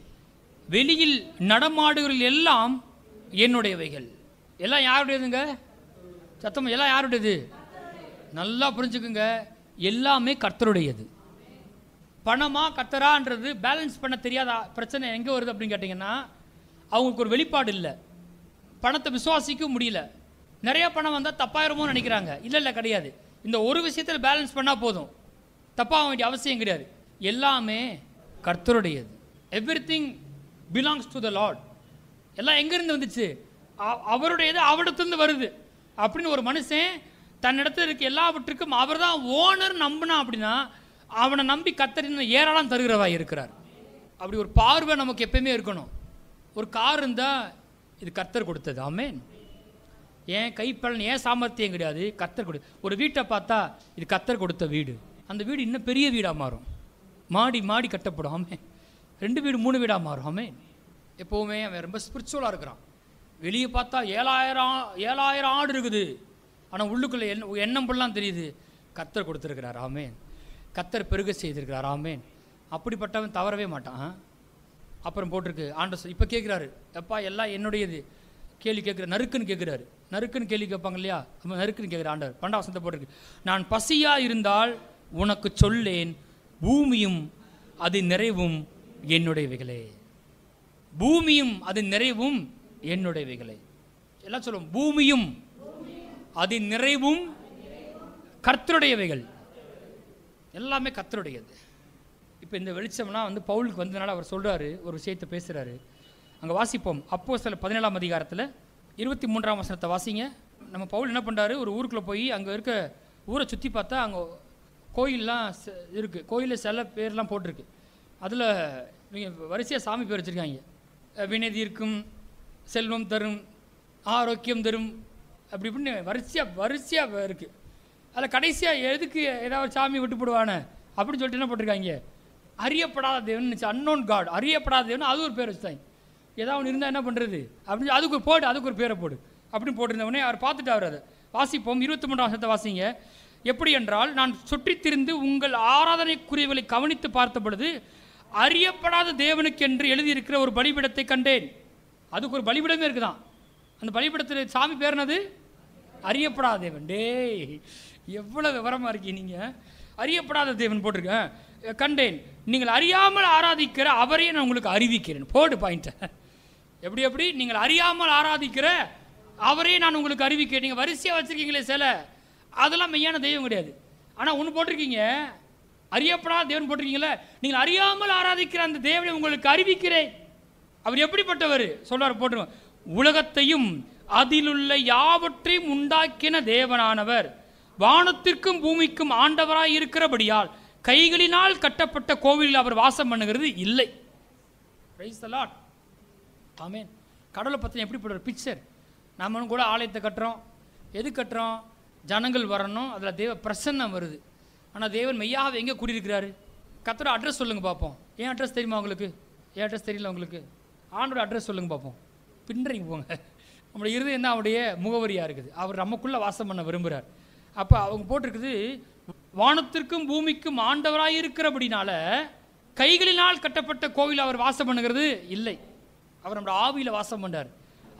வெளியில் நடமாடுகளில் எல்லாம் என்னுடையவைகள். எல்லாம் யாருடையதுங்க? சத்தம், எல்லாம் யாருடையது? நல்லா புரிஞ்சுக்குங்க, எல்லாமே கர்த்தருடையது. பணமா கர்த்தரான்றது பேலன்ஸ் பண்ண தெரியாத பிரச்சனை எங்கே வருது அப்படின்னு கேட்டிங்கன்னா, அவங்களுக்கு ஒரு வெளிப்பாடு இல்லை, பணத்தை விசுவாசிக்க முடியல. நிறைய பணம் வந்தால் தப்பாயிரமோ நினைக்கிறாங்க. இல்லை கிடையாது, இந்த ஒரு விஷயத்தில் பேலன்ஸ் பண்ணால் போதும், தப்பாக வேண்டிய அவசியம் கிடையாது. எல்லாமே கர்த்தருடையது. Everything belongs to the lord. எல்லாம் எங்கேருந்து வந்துச்சு? அவருடையது, அவரிடத்துலேருந்து வருது அப்படின்னு ஒரு மனுஷன் தன்னிடத்தில் இருக்க எல்லாவற்றுக்கும் அவர் தான் ஓனர் நம்பினா அப்படின்னா, அவனை நம்பி கர்த்தர் ஏராளம் தருகிறவா இருக்கிறார். அப்படி ஒரு பார்வை நமக்கு எப்பயுமே இருக்கணும். ஒரு கார் இருந்தால் இது கர்த்தர் கொடுத்தது, ஆமென். ஏன் கைப்பலன், ஏன் சாமர்த்தியம் கிடையாது, கர்த்தர் கொடு. ஒரு வீட்டை பார்த்தா இது கர்த்தர் கொடுத்த வீடு, அந்த வீடு இன்னும் பெரிய வீடாக மாறும், மாடி கட்டப்படும், ஆமென். 2 வீடு 3 வீடாக மாறும், ஆமென். எப்போவுமே அவன் ரொம்ப ஸ்பிரிச்சுவலாக இருக்கிறான். வெளியே பார்த்தா 7000 ஆடு இருக்குது, ஆனால் உள்ளுக்குள்ளே எண்ணம் புல்லாம் தெரியுது, கர்த்தர் கொடுத்துருக்கிறார், ஆமென். கர்த்தர் பெருக செய்திருக்கிறார், ஆமென். அப்படிப்பட்டவன் தவறவே மாட்டான். அப்புறம் போட்டிருக்கு, ஆண்டவர் இப்போ கேட்குறாரு, எப்பா எல்லாம் என்னுடையது கேள்வி கேட்குற, நறுக்குன்னு கேட்குறாரு. நறுக்குன்னு கேள்வி கேட்பாங்க இல்லையா, நறுக்குன்னு கேட்குற ஆண்டவர். 12ஆம் வசனத்தை போட்டிருக்கு, நான் பசியாக இருந்தால் உனக்கு சொல்லேன், பூமியும் அது நிறைவும் என்னுடையவைகளே. பூமியும் அது நிறைவும் என்னுடையவைகளே. எல்லாம் சொல்லுவோம், பூமியும் அது நிறைவும் கர்த்தருடையவைகள். எல்லாமே கர்த்தருடையது. இப்போ இந்த வெளிச்சம்லாம் பவுலுக்கு வந்ததுனால அவர் சொல்கிறாரு, ஒரு விஷயத்தை பேசுகிறாரு. அங்கே வாசிப்போம், அப்போஸ்தலர் 17ஆம் அதிகாரத்தில் 23ஆம் வசனத்தை வாசிங்க. நம்ம பவுல் என்ன பண்ணுறாரு, ஒரு ஊருக்குள்ளே போய் அங்கே இருக்க ஊரை சுற்றி பார்த்தா அங்கே கோயிலெலாம் இருக்குது, கோயிலில் சில பேர்லாம் போட்டிருக்கு. அதில் நீங்கள் வரிசையாக சாமி பேர் வச்சுருக்காங்க. வினைதீர்க்கும், செல்வம் தரும், ஆரோக்கியம் தரும், அப்படி இப்படின்னு வரிசையாக இருக்குது. அதில் கடைசியாக எதுக்கு ஏதாவது சாமி விட்டு போடுவானே அப்படின்னு சொல்லிட்டு என்ன போட்டிருக்காங்க, அறியப்படாத தேவன், அன்னோன் காட், அறியப்படாத தேவன், அது ஒரு பேர் வச்சுட்டாங்க. ஏதாவது ஒன்று இருந்தால் என்ன பண்ணுறது அப்படின்னு அதுக்கு ஒரு பேரை போடு அப்படின்னு போட்டிருந்தவொடனே அவர் பார்த்துட்டு அவர் அதை வாசிப்போம். 23ஆம் வசனத்தை வாசிங்க. எப்படி என்றால், நான் சுற்றித் திரிந்து உங்கள் ஆராதனைக்குரியவர்களை கவனித்து பார்த்த பொழுது அறியப்படாத தேவனுக்கு என்று எழுதியிருக்கிற ஒரு பலிபீடத்தை கண்டேன். அதுக்கு ஒரு பலிபீடமே இருக்குதான். அந்த பலிபீடத்தில் சாமி பேர்னது அறியப்படாத தேவன். டேய், எவ்வளோ விவரமாக இருக்கீங்க நீங்கள். அறியப்படாத தேவன் போட்டிருக்கேன், கண்டேன். நீங்கள் அறியாமல் ஆராதிக்கிற அவரையே நான் உங்களுக்கு அறிவிக்கிறேன். போடு பாயிண்ட்டை. எப்படி நீங்கள் அறியாமல் ஆராதிக்கிற அவரையே நான் உங்களுக்கு அறிவிக்கிறேன். நீங்கள் வரிசையாக வச்சுருக்கீங்களே சில, அதெல்லாம் மெய்யான தெய்வம் கிடையாது. ஆனால் ஒன்று போட்டிருக்கீங்க, அறியப்படாத தேவன் போட்டிருக்கீங்களே, நீங்கள் அறியாமல் ஆராதிக்கிற அந்த தேவனை உங்களுக்கு அறிவிக்கிறேன். அவர் எப்படிப்பட்டவர் சொல்றார், போட்டுருவோம். உலகத்தையும் அதிலுள்ள யாவற்றையும் உண்டாக்கின தேவனானவர், வானத்திற்கும் பூமிக்கும் ஆண்டவராய் இருக்கிறபடியால் கைகளினால் கட்டப்பட்ட கோவிலில் அவர் வாசம் பண்ணுகிறது இல்லை. பிரைஸ் தி லார்ட், ஆமென். கடவுளை பற்றி எப்படிப்பட்ட ஒரு பிக்சர். நம்மளும் கூட ஆலயத்தை கட்டுறோம், எது கட்டுறோம், ஜனங்கள் வரணும், அதில் தேவ பிரசன்னம் வருது. ஆனால் தேவன் மெய்யாக எங்கே கூடியிருக்கிறாரு? கர்த்தரோட அட்ரஸ் சொல்லுங்கள் பார்ப்போம். ஏன் அட்ரஸ் தெரியுமா உங்களுக்கு? ஏன் அட்ரஸ் தெரியல உங்களுக்கு? ஆண்டோட அட்ரஸ் சொல்லுங்கள் பார்ப்போம். பின்றீங்க போங்க. நம்மளுடைய இருதயம் தான் அவருடைய முகவரியாக இருக்குது. அவர் நமக்குள்ளே வாசம் பண்ண விரும்புகிறார். அப்போ அவங்க போட்டிருக்குது, வானத்திற்கும் பூமிக்கும் ஆண்டவராக இருக்கிறபடினால கைகளினால் கட்டப்பட்ட கோவில் அவர் வாசம் பண்ணுகிறது இல்லை. அவர் நம்மளோட ஆவியில் வாசம் பண்ணுறார்.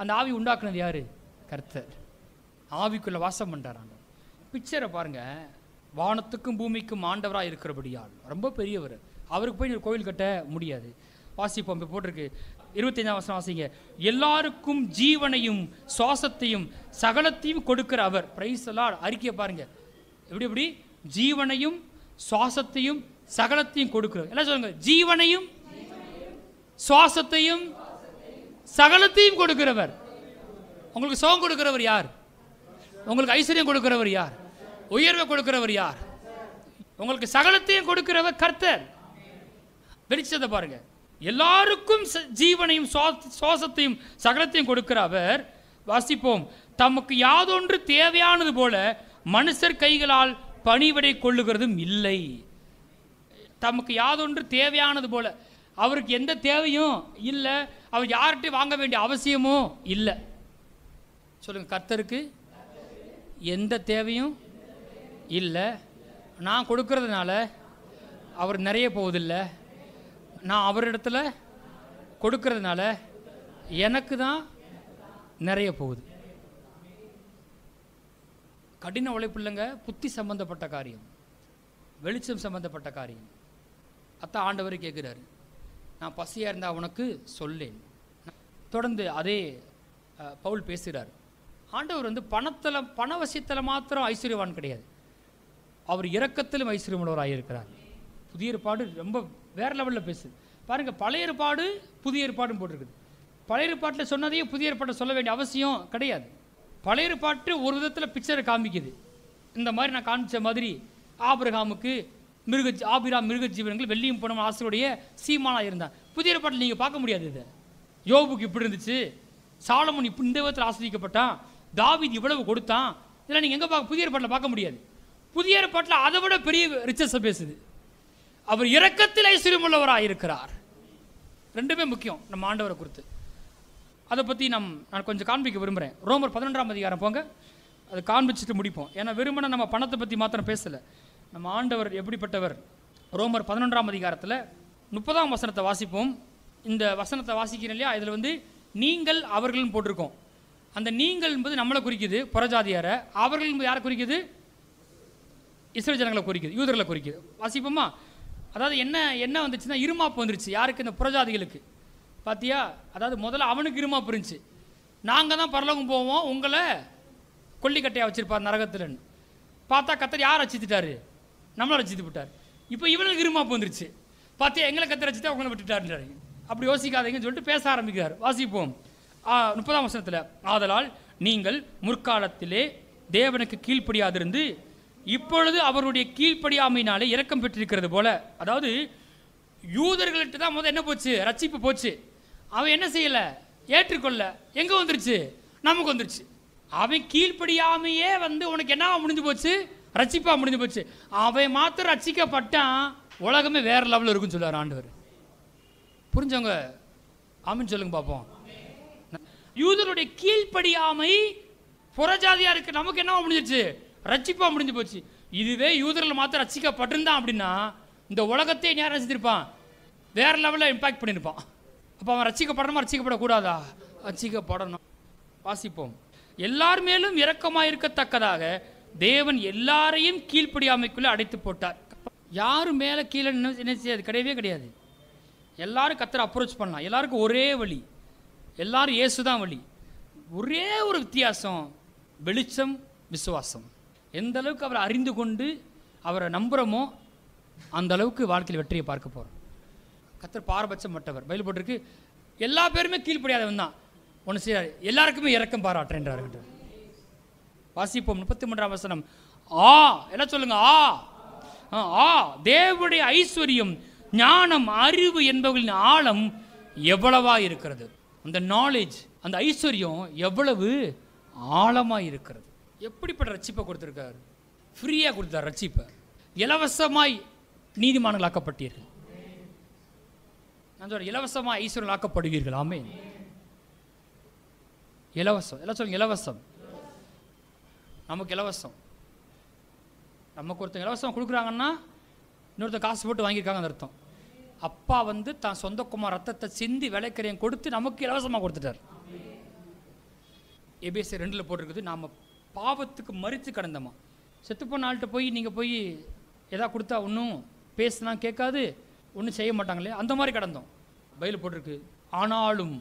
அந்த ஆவி உண்டாக்குனது யார்? கர்த்தர். ஆவிக்குள்ளே வாசம் பண்ணுறார் ஆண்டவர். பிக்சரை பாருங்கள், வானத்துக்கும் பூமிக்கும் ஆண்டவராக இருக்கிறபடியால் ரொம்ப பெரியவர். அவருக்கு போய் ஒரு கோவில் கட்ட முடியாது. வாசிப்போம், இப்போ போட்டிருக்கு 25ஆம் வசனம் வாசிங்க. எல்லாருக்கும் ஜீவனையும் சுவாசத்தையும் சகலத்தையும் கொடுக்கிற அவர். Praise the Lord. அறிக்கையை பாருங்க, எப்படி ஜீவனையும் சுவாசத்தையும் சகலத்தையும் கொடுக்கிறார். எல்லாம் சொல்லுங்க, ஜீவனையும் சுவாசத்தையும் சகலத்தையும் கொடுக்கிறவர். உங்களுக்கு சுகம் கொடுக்கிறவர் யார்? உங்களுக்கு ஐஸ்வர்யம் கொடுக்கிறவர் யார்? உயர்வை கொடுக்கிறவர் யார்? உங்களுக்கு சகலத்தையும் கொடுக்கிறவர் கர்த்தர். வெளிச்சத்தை பாருங்க. எல்லாருக்கும் ஜீவனையும் சுவாசத்தையும் சகலத்தையும் கொடுக்கிற அவர். வாசிப்போம், தமக்கு யாதொன்று தேவையானது போல மனுஷர் கைகளால் பணிவிடை கொள்ளுகிறதும் இல்லை. தமக்கு யாதொன்று தேவையானது போல, அவருக்கு எந்த தேவையும் இல்லை, அவர் யார்கிட்டையும் வாங்க வேண்டிய அவசியமும் இல்லை. சொல்லுங்க, கர்த்தருக்கு எந்த தேவையும் இல்லை. நான் கொடுக்கறதுனால அவர் நிறைய போவதில்லை, நான் அவரிடத்துல கொடுக்கறதுனால எனக்கு தான் நிறைய போகுது. கடின உழைப்பு இல்லைங்க, புத்தி சம்பந்தப்பட்ட காரியம், வெளிச்சம் சம்பந்தப்பட்ட காரியம். அத்தான் ஆண்டவர் கேட்குறாரு, நான் பசியாக இருந்தால் உனக்கு சொல்லேன். தொடர்ந்து அதே பவுல் பேசுகிறார். ஆண்டவர் வந்து பண வசியத்தில் மாத்திரம் ஐஸ்வர்யவான் கிடையாது, அவர் இரக்கத்திலும் ஐஸ்வர்யமுள்ளவராக இருக்கிறார். புதிய ஏற்பாடு ரொம்ப வேற லெவலில் பேசுது பாருங்க. பழைய ஏற்பாடு புதிய ஏற்பாடும் போட்டிருக்குது. பழைய ஏற்பாட்டில் சொன்னதையே புதிய ஏற்பாட்டை சொல்ல வேண்டிய அவசியம் கிடையாது. பழைய ஏற்பாட்டு ஒரு விதத்தில் பிக்சரை காமிக்குது. இந்த மாதிரி நான் காமிச்ச மாதிரி ஆபிரகாமுக்கு மிருக ஜீவனங்கள் வெள்ளியும் பொன்னும் ஆசையுடைய சீமானாக இருந்தான். புதிய ஏற்பாட்டில் நீங்கள் பார்க்க முடியாது. இதை யோபுக்கு இப்படி இருந்துச்சு, சாலமோன் இப்படி இந்த விதத்தில் ஆஸ்வதிக்கப்பட்டான், தாவீது இவ்வளவு கொடுத்தான், இதெல்லாம் நீங்கள் எங்கே புதிய ஏற்பாட்டில் பார்க்க முடியாது. புதிய ஏற்பாட்டில் அதை விட பெரிய ரிச்சஸை பேசுது. அவர் இரக்கத்தில் ஐஸ்வர்யமுள்ளவராக இருக்கிறார். ரெண்டுமே முக்கியம் நம்ம ஆண்டவரை குறித்து. அதை பற்றி நான் கொஞ்சம் காண்பிக்க விரும்புகிறேன். ரோமர் 11ஆம் அதிகாரம் போங்க, அதை காண்பிச்சுட்டு முடிப்போம். ஏன்னா வெறுமனை நம்ம பணத்தை பற்றி மாத்திரம் பேசலை, நம்ம ஆண்டவர் எப்படிப்பட்டவர். ரோமர் 11ஆம் அதிகாரத்தில் 30ஆம் வசனத்தை வாசிப்போம். இந்த வசனத்தை வாசிக்கிறேன் இல்லையா, இதில் வந்து நீங்கள் அவர்களும் போட்டிருக்கோம். அந்த நீங்கள் என்பது நம்மளை குறிக்குது, புறஜாதியாரை. அவர்கள் என்பது யாரை குறிக்குது? இஸ்ரவேல் ஜனங்களை குறிக்குது, யூதர்களை குறிக்குது. வாசிப்போமா? அதாவது என்ன வந்துச்சுன்னா, இருமாப்பு வந்துருச்சு. யாருக்கு? இந்த புறஜாதிகளுக்கு. பார்த்தியா? அதாவது முதல்ல அவனுக்கு இருமாப்பு இருந்துச்சு, நாங்கள் தான் பரலோகம் போவோம், உங்களை கொல்லிக்கட்டையாக வச்சுருப்பார் நரகத்தில்னு. பார்த்தா கத்தர் யார் ரசித்துட்டாரு? நம்மளை ரசித்து விட்டார். இப்போ இவனுக்கு இருமாப்பு வந்துருச்சு, பார்த்தியா எங்களை கத்தர் ரசித்து அவங்களை விட்டுட்டாருன்றாரு. அப்படி யோசிக்காதீங்கன்னு சொல்லிட்டு பேச ஆரம்பிக்கிறார். வாசிப்போம் 30ஆம் வசனத்தில், ஆதலால் நீங்கள் முற்காலத்திலே தேவனுக்கு கீழ்ப்படியாதிருந்து இப்பொழுது அவருடைய கீழ்ப்படியாமையினாலே இரக்கம் பெற்றிருக்கிறது போல. அதாவது யூதர்கள்ட்ட தான் முதல் என்ன போச்சு? ரட்சிப்பு போச்சு. அவன் என்ன செய்யலை? ஏற்றுக்கொள்ள. எங்கே வந்துருச்சு? நமக்கு வந்துருச்சு. அவன் கீழ்ப்படியாமையே வந்து உனக்கு என்ன முடிஞ்சு போச்சு? ரட்சிப்பா முடிஞ்சு போச்சு. அவன் மாத்திரம் ரட்சிக்கப்பட்டான், உலகமே வேற லெவலில் இருக்குன்னு சொல்லுவார் ஆண்டவர். புரிஞ்சவங்க ஆமின்னு சொல்லுங்க பார்ப்போம். யூதருடைய கீழ்ப்படியாமை புறஜாதியா இருக்கு, நமக்கு என்ன முடிஞ்சிச்சு? ரட்சிப்பா முடிஞ்சு போச்சு. இதுவே யூதர்கள் மாத்திரம் ரட்சிக்கப்பட்டிருந்தான் அப்படின்னா இந்த உலகத்தை நேரம் ரசித்திருப்பான், வேற லெவலில் இம்பாக்ட் பண்ணியிருப்பான். அப்போ அவன் ரட்சிக்கப்படணுமா ரட்சிக்கப்படக்கூடாதா? ரட்சிக்கப்படணும். வாசிப்போம். எல்லார் மேலும் இரக்கமாக இருக்கத்தக்கதாக தேவன் எல்லாரையும் கீழ்ப்படியாமைக்குள்ளே அடைத்து போட்டார். யாரு மேலே கீழே என்ன செய்யாது? கிடையவே கிடையாது. எல்லாரும் கத்தரை அப்ரோச் பண்ணலாம், எல்லாருக்கும் ஒரே வழி, எல்லாரும் இயேசு தான் வழி. ஒரே ஒரு வித்தியாசம், வெளிச்சம், விசுவாசம். எந்த அளவுக்கு அவரை அறிந்து கொண்டு அவரை நம்புகிறோமோ அந்த அளவுக்கு வாழ்க்கையில் வெற்றியை பார்க்க போகிறோம். கத்தர் பாரபட்சம் மற்றவர். பைபிள் போட்டிருக்கு, எல்லா பேருமே கீழ்ப்படியாதவன் தான், ஒன்று செய்கிறார், எல்லாருக்குமே இரக்கம் பாராட்டுறார். வாசிப்போம் 33ஆம் வசனம். எல்லாம் சொல்லுங்க, தேவனுடைய ஐஸ்வர்யம் ஞானம் அறிவு என்பவர்களின் ஆழம் எவ்வளவா இருக்கிறது. அந்த நாலேஜ், அந்த ஐஸ்வர்யம் எவ்வளவு ஆழமாக இருக்கிறது. எப்படிப்பட்ட ரட்சிப்பை கொடுத்துருக்காரு? ஃப்ரீயாக கொடுத்தார் ரட்சிப்பை. இலவசமாய் நீதிமான்கள் ஆக்கப்பட்டீர்கள். நான் சொல்றேன், இலவசமாய் ஐஸ்வர்யம் ஆக்கப்படுவீர்கள். ஆமென். இலவசம். எல்லாம் சொல்லுங்க, இலவசம். நமக்கு இலவசம். நமக்கு ஒருத்தங்க இலவசம் கொடுக்குறாங்கன்னா இன்னொருத்தர் காசு போட்டு வாங்கியிருக்காங்கன்னு அர்த்தம். அப்பா வந்து தான் சொந்த குமார் ரத்தத்தை சிந்தி விலைக்கரையும் கொடுத்து நமக்கு இலவசமாக கொடுத்துட்டார். எபேசியர் 2 போட்டிருக்குது, நாம் பாவத்துக்கு மறித்து கிடந்தோமா. செத்துப்போன ஆள்கிட்ட போய் நீங்கள் போய் எதா கொடுத்தா ஒன்றும் பேசுனா கேட்காது, ஒன்றும் செய்ய மாட்டாங்களே, அந்த மாதிரி கிடந்தோம். பைபிள் போட்டிருக்கு, ஆனாலும்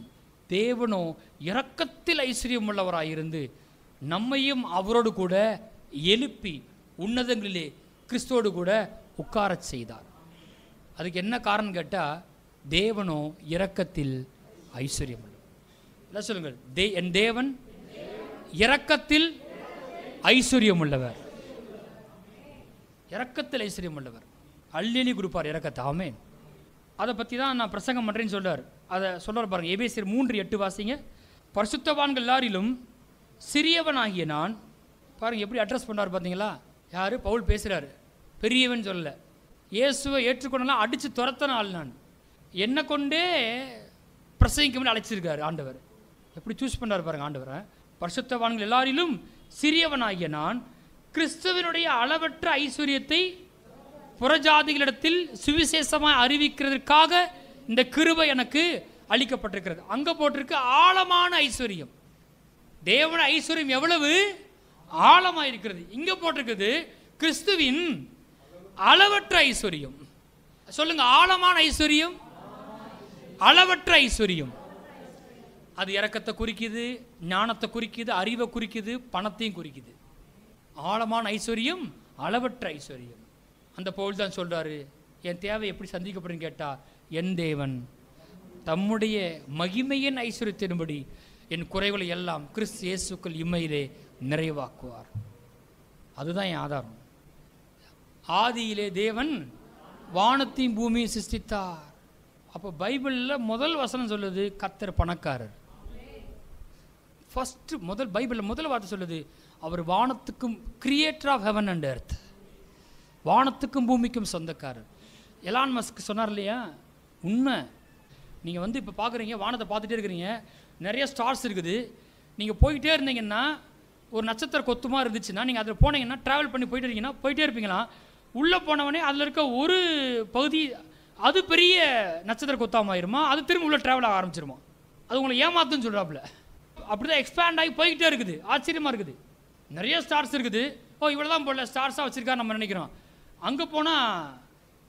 தேவனோ இரக்கத்தில் ஐஸ்வர்யம் உள்ளவராக இருந்து நம்மையும் அவரோடு கூட எழுப்பி உன்னதங்களிலே கிறிஸ்துவோடு கூட உட்காரச் செய்தார். அதுக்கு என்ன காரணம் கேட்டால், தேவனோ இரக்கத்தில் ஐஸ்வர்யம் உள்ளவர். எல்லாம் சொல்லுங்கள், என் தேவன் இரக்கத்தில் ஐஸ்வர்யம் உள்ளவர். இரக்கத்தில் ஐஸ்வர்யம் உள்ளவர். அள்ளி கொடுப்பார் இரக்கத்தை. ஆமென். அதை பற்றி தான் நான் பிரசங்கம் பண்ணுறேன்னு சொல்றார். அதை சொல்லுவார் பாருங்க. எபேசியர் 3:8 வாசிங்க. பரிசுத்தவான்கள் எல்லாரிலும் சிறியவனாகிய நான். பாருங்க எப்படி அட்ரஸ் பண்ணார் பார்த்தீங்களா? யார்? பவுல் பேசுகிறாரு. பெரியவன் சொல்லல. இயேசுவை ஏற்றுக்கொண்டலாம் அடித்து துரத்தன ஆள் நான். என்னை கொண்டே பிரசங்கிக்கும்னு அழைச்சிருக்காரு ஆண்டவர். எப்படி சூஸ் பண்ணார் பாருங்க ஆண்டவரை. பரிசுத்தவான்கள் எல்லாரிலும் சிறியவனாகிய நான் கிறிஸ்துவனுடைய அளவற்ற ஐஸ்வர்யத்தை புறஜாதிகளிடத்தில் சுவிசேஷமாக அறிவிக்கிறதுக்காக இந்த கிருபை எனக்கு அளிக்கப்பட்டிருக்கிறது. அங்கே போட்டிருக்கு ஆழமான ஐஸ்வர்யம். தேவன ஐஸ்வர்யம் எவ்வளவு ஆழமாக இருக்கிறது. இங்கே போட்டிருக்குது கிறிஸ்துவின் அளவற்ற ஐஸ்வர்யம். சொல்லுங்க, ஆழமான ஐஸ்வர்யம், அளவற்ற ஐஸ்வர்யம். அது இரக்கத்தை குறிக்குது, ஞானத்தை குறிக்குது, அறிவை குறிக்குது, பணத்தையும் குறிக்குது. ஆழமான ஐஸ்வர்யம், அளவற்ற ஐஸ்வர்யம். அந்த பவுல் தான் சொல்றாரு, என் தேவை எப்படி சந்திக்கப்படுன்னு கேட்டா, என் தேவன் தம்முடைய மகிமையின் ஐஸ்வர்யத்தின்படி என் குறைகளை எல்லாம் கிறிஸ்து இயேசுக்குள் இம்மையிலே நிறைவாக்குவார். அதுதான் என் ஆதாரம். ஆதியிலே தேவன் வானத்தையும் பூமியை சிருஷ்டித்தார். அப்போ பைபிளில் முதல் வசனம் சொல்லுது கர்த்தர் பணக்காரர். ஃபர்ஸ்ட் பைபிளில் முதல் வார்த்தை சொல்லுது அவர் வானத்துக்கும் creator of heaven and earth, வானத்துக்கும் பூமிக்கும் சொந்தக்காரர். எலான் மஸ்க் சொன்னார் இல்லையா, உண்மை. நீங்கள் இப்போ பார்க்குறீங்க, வானத்தை பார்த்துட்டே இருக்கிறீங்க, நிறைய ஸ்டார்ஸ் இருக்குது. நீங்கள் போயிட்டே இருந்தீங்கன்னா, ஒரு நட்சத்திர கொத்துமா இருந்துச்சுன்னா நீங்கள் அதில் போனீங்கன்னா, ட்ராவல் பண்ணி போயிட்டு இருக்கீங்கன்னா போயிட்டே இருப்பீங்களா, உள்ளே போனவொடனே அதில் இருக்க ஒரு பகுதி அது பெரிய நட்சத்திர கொத்தாமாயிருமா, அது திரும்ப உள்ள ட்ராவல் ஆக ஆரம்பிச்சிருமா. அது உங்களை ஏமாத்துன்னு சொல்கிறாப்புல. அப்படி தான் எக்ஸ்பேண்ட் ஆகி போய்கிட்டே இருக்குது. ஆச்சரியமாக இருக்குது. நிறைய ஸ்டார்ஸ் இருக்குது. இவ்வளோ தான் போடல ஸ்டார்ஸாக வச்சுருக்கா நம்ம நினைக்கிறோம். அங்கே போனால்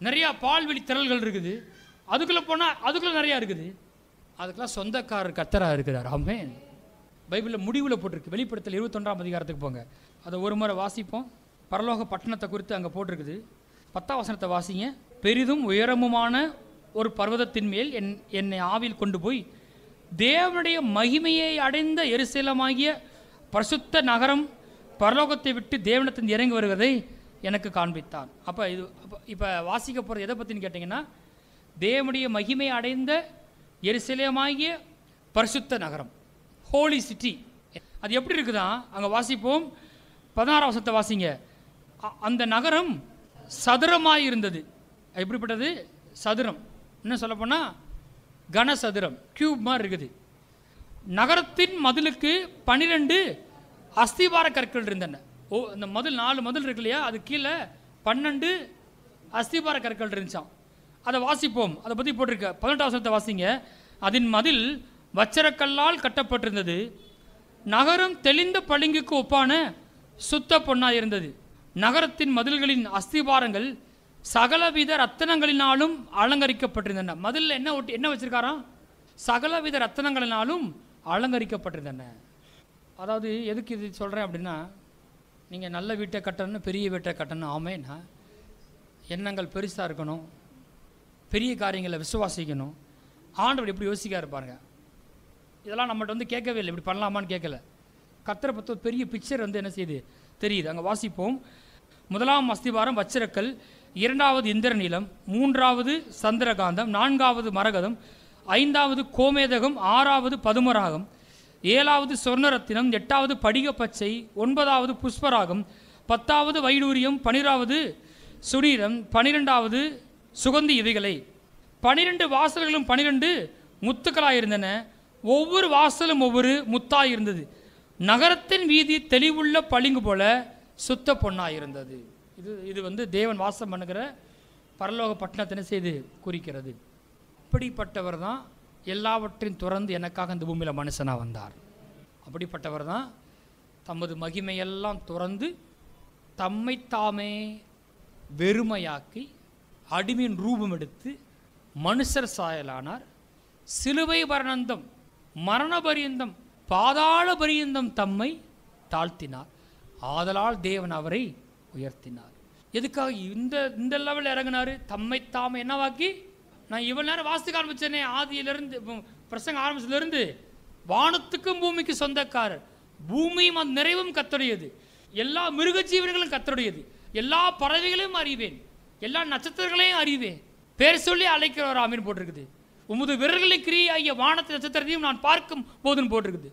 நிறையா பால்வெளி திரள்கள் இருக்குது. அதுக்குள்ளே போனால் அதுக்குள்ளே நிறையா இருக்குது. அதுக்கெல்லாம் சொந்தக்காரர் கர்த்தராக இருக்கிறார். ஆமென். பைபிளில் முடிவில் போட்டிருக்கு. வெளிப்படுத்தல் 21ஆம் அதிகாரத்துக்கு போங்க, அதை ஒரு முறை வாசிப்போம். பரலோக பட்டணத்தை குறித்து அங்கே போட்டிருக்குது. 10ஆம் வசனத்தை வாசிங்க. பெரிதும் உயரமுமான ஒரு பர்வதத்தின் மேல் என்னை ஆவியில் கொண்டு போய் தேவனுடைய மகிமையை அடைந்த எருசலேமாகிய பரிசுத்த நகரம் பரலோகத்தை விட்டு தேவனிடத்தில் இறங்கி வருவதை எனக்கு காண்பித்தான். இப்போ வாசிக்க போகிறது எதை பற்றின்னு கேட்டிங்கன்னா, தேவனுடைய மகிமை அடைந்த எருசலேமாகிய பரிசுத்த நகரம், ஹோலி சிட்டி. அது எப்படி இருக்குதான் அங்கே வாசிப்போம். 16ஆம் வசனத்தை வாசிங்க. அந்த நகரம் சதுரமாக இருந்தது. எப்படிப்பட்டது? சதுரம். என்ன சொல்ல போனால் கனசதுரம், கியூப் மாதிரி இருக்குது. நகரத்தின் மதிலுக்கு 12 அஸ்திபார கற்கள் இருந்தன. இந்த மதில் 4 மதில் இருக்கு இல்லையா, அது கீழே 12 அஸ்திபார கற்கள் இருந்துச்சான். அதை வாசிப்போம். அதை பற்றி போட்டிருக்க 18ஆம் வசனத்தை வாசிங்க. அதன் மதில் வச்சரக்கல்லால் கட்டப்பட்டிருந்தது. நகரம் தெளிந்த பளிங்குக்கு ஒப்பான சுத்த பொன்னாக இருந்தது. நகரத்தின் மதில்களின் அஸ்திபாரங்கள் சகலவித ரத்தனங்களினாலும் அலங்கரிக்கப்பட்டிருந்தன. மதிலில் என்ன வச்சிருக்காராம்? சகலவித ரத்தனங்களினாலும் அலங்கரிக்கப்பட்டிருந்தன. அதாவது எதுக்கு இது சொல்கிறேன் அப்படின்னா, நீங்கள் நல்ல வீட்டை கட்டணும், பெரிய வீட்டை கட்டணும். ஆமேனா, எண்ணங்கள் பெருசாக இருக்கணும், பெரிய காரியங்களை விசுவாசிக்கணும். ஆண்டவர் எப்படி யோசிக்க இருப்பாருங்க. இதெல்லாம் நம்மகிட்ட கேட்கவே இல்லை, இப்படி பண்ணலாமான்னு கேட்கல. கர்த்தரை பற்றி ஒரு பெரிய பிக்சர் என்ன செய்யுது தெரியுது. அங்கே வாசிப்போம். 1ஆம் அஸ்திபாரம் வச்சிரக்கல், 2வது இந்திரநீலம், 3வது சந்திரகாந்தம், 4வது மரகதம், 5வது கோமேதகம், 6வது பதுமராகம், 7வது சொர்ணரத்தினம், 8வது படிகப்பச்சை, 9வது புஷ்பராகம், 10வது வைடூரியம், 12வது சுனீரம், 12வது சுகந்தி இவைகளை. 12 வாசல்களும் 12 முத்துக்களாயிருந்தன. ஒவ்வொரு வாசலும் ஒவ்வொரு முத்தாயிருந்தது. நகரத்தின் வீதி தெளிவுள்ள பளிங்கு போல சுத்த பொன்னாயிருந்தது. இது தேவன் வாசம் பண்ணுகிற பரலோக பட்டணத்தினை செய்து குறிக்கிறது. அப்படிப்பட்டவர் தான் எல்லாவற்றையும் துறந்து எனக்காக இந்த பூமியில் மனுஷனாக வந்தார். அப்படிப்பட்டவர் தான் தமது மகிமையெல்லாம் துறந்து தம்மைத்தாமே வெறுமையாக்கி அடிமையின் ரூபம் எடுத்து மனுஷர் சாயலானார். சிலுவை பரணந்தம், மரண பரியந்தம், பாதாள பரியந்தம் தம்மை தாழ்த்தினார். ஆதலால் தேவன் அவரை உயர்த்தினார். எதுக்காக இந்த லெவலில் இறங்கினார்? தம்மைத்தாமே என்னவாக்கி. நான் இவ்வளோ நேரம் வாசிக்க ஆரம்பித்தேனே, ஆதியிலிருந்து பிரசங்க ஆரம்பிச்சதுலேருந்து, வானத்துக்கும் பூமிக்கு சொந்தக்காரர், பூமியும் அந்த நிறைவும் கர்த்தருடையது, எல்லா மிருக ஜீவன்களும் கர்த்தருடையது, எல்லா பறவைகளையும் அறிவேன், எல்லா நட்சத்திரங்களையும் அறிவேன், பேர் சொல்லி அழைக்கிறவர் ஆமீன் போட்டிருக்குது. உமது விரல்களின் கிரியாகிய வானத்து நட்சத்திரத்தையும் நான் பார்க்கும் போதுன்னு போட்டிருக்குது.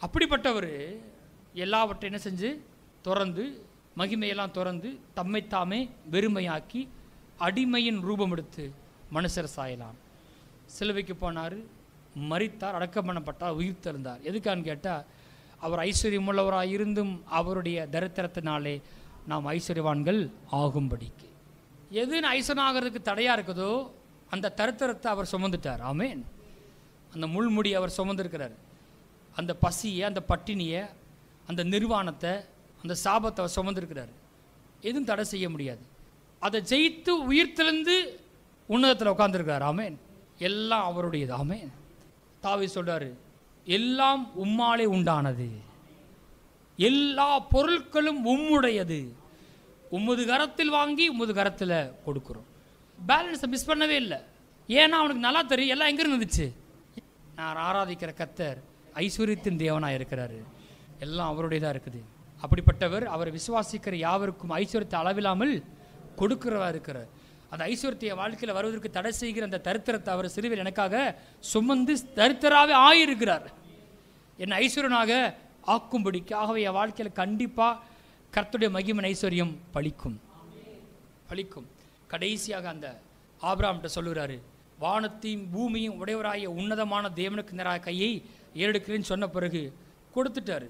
அப்படிப்பட்டவர் எல்லாவற்றை என்ன செஞ்சு துறந்து மகிமையெல்லாம் துறந்து தம்மைத்தாமே வெறுமையாக்கி அடிமையின் ரூபம் எடுத்து மனுஷர் சாயலான். சிலுவைக்கு போனார், மரித்தார், அடக்கம் பண்ணப்பட்டார், உயிர் தெழுந்தார். எதுக்கான்னு கேட்டால் அவர் ஐஸ்வர்யம் உள்ளவராக இருந்தும் அவருடைய தரித்திரத்தினாலே நாம் ஐஸ்வர்யவான்கள் ஆகும்படிக்கு. எதுன்னு ஐஸ்வர்யாகிறதுக்கு தடையாக இருக்குதோ அந்த தரித்திரத்தை அவர் சுமந்துட்டார். ஆமேன். அந்த முள்முடி அவர் சுமந்திருக்கிறார். அந்த பசியை, அந்த பட்டினியை, அந்த நிர்வாணத்தை, அந்த சாபத்தை அவர் சுமந்திருக்கிறார். எதுவும் தடை செய்ய முடியாது. அதை ஜெயித்து உயிர்த்தெழுந்து உன்னதத்தில் உட்கார்ந்துருக்கிறார். ஆமேன். எல்லாம் அவருடையது. ஆமேன். தாவீது சொல்றாரு, எல்லாம் உம்மாலே உண்டானது, எல்லா பொருட்களும் உம்முடையது, உம்மது கரத்தில் வாங்கி உம்மது கரத்தில் கொடுக்குறோம். பேலன்ஸை மிஸ் பண்ணவே இல்லை. ஏன்னா அவனுக்கு நல்லா தெரியும் எல்லாம் எங்கே இருந்துச்சு. நான் ஆராதிக்கிற கர்த்தர் ஐஸ்வர்யத்தின் தேவனாக இருக்கிறாரு, எல்லாம் அவருடையதாக இருக்குது. அப்படிப்பட்டவர் அவரை விசுவாசிக்கிற யாவருக்கும் ஐஸ்வர்யத்தை அளவில்லாமல் கொடுக்கிறவா இருக்கிறார். அந்த ஐஸ்வர்யத்தை வாழ்க்கையில் வருவதற்கு தடை செய்கிற அந்த தரித்திரத்தை அவர் சிலுவையில் எனக்காக சுமந்து தரித்திராவே ஆயிருக்கிறார், என்னை ஐஸ்வர்யனாக ஆக்கும்படிக்கு. ஆகவே என் வாழ்க்கையில் கண்டிப்பாக கர்த்தருடைய மகிமை ஐஸ்வர்யம் பலிக்கும். கடைசியாக அந்த ஆபிரகாம்கிட்ட சொல்லுகிறாரு, வானத்தையும் பூமியும் உடையவராய உன்னதமான தேவனுக்கு நேராக கையை ஏறெடுக்கிறேன்னு சொன்ன பிறகு கொடுத்துட்டாரு.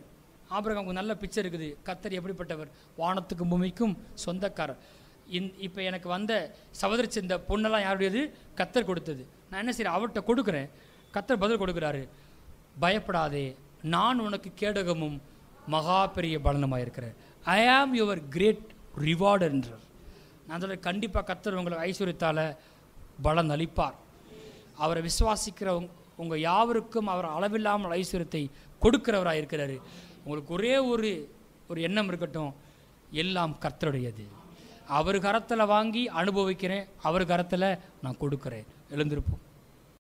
ஆபிரகாமுக்கு நல்ல பிக்சர் இருக்குது. கர்த்தர் எப்படிப்பட்டவர், வானத்துக்கும் பூமிக்கும் சொந்தக்காரர். இப்போ எனக்கு வந்த சகோதரி இந்த பொண்ணெல்லாம் யாருடையது, கர்த்தர் கொடுத்தது. நான் என்ன செய்கிறேன், அவர்கிட்ட கொடுக்குறேன். கர்த்தர் பதில் கொடுக்குறாரு, பயப்படாதே, நான் உனக்கு கேடகமும் மகா பெரிய பலனுமாக இருக்கிறேன். ஐ ஆம் யுவர் கிரேட் ரிவார்டு என்றார். நான் சொல்ல கண்டிப்பாக கர்த்தர் உங்களுக்கு ஐஸ்வர்யத்தால் பலன் அளிப்பார். அவரை விசுவாசிக்கிற உங்கள் யாவருக்கும் அவர் அளவில்லாமல் ஐஸ்வர்யத்தை கொடுக்கிறவராக இருக்கிறாரு. உங்களுக்கு ஒரே ஒரு எண்ணம் இருக்கட்டும், எல்லாம் கர்த்தருடையது. அவர் கரத்தில் வாங்கி அனுபவிக்கிறேன், அவர் கரத்தில் நான் கொடுக்குறேன். எழுந்திருப்போம்.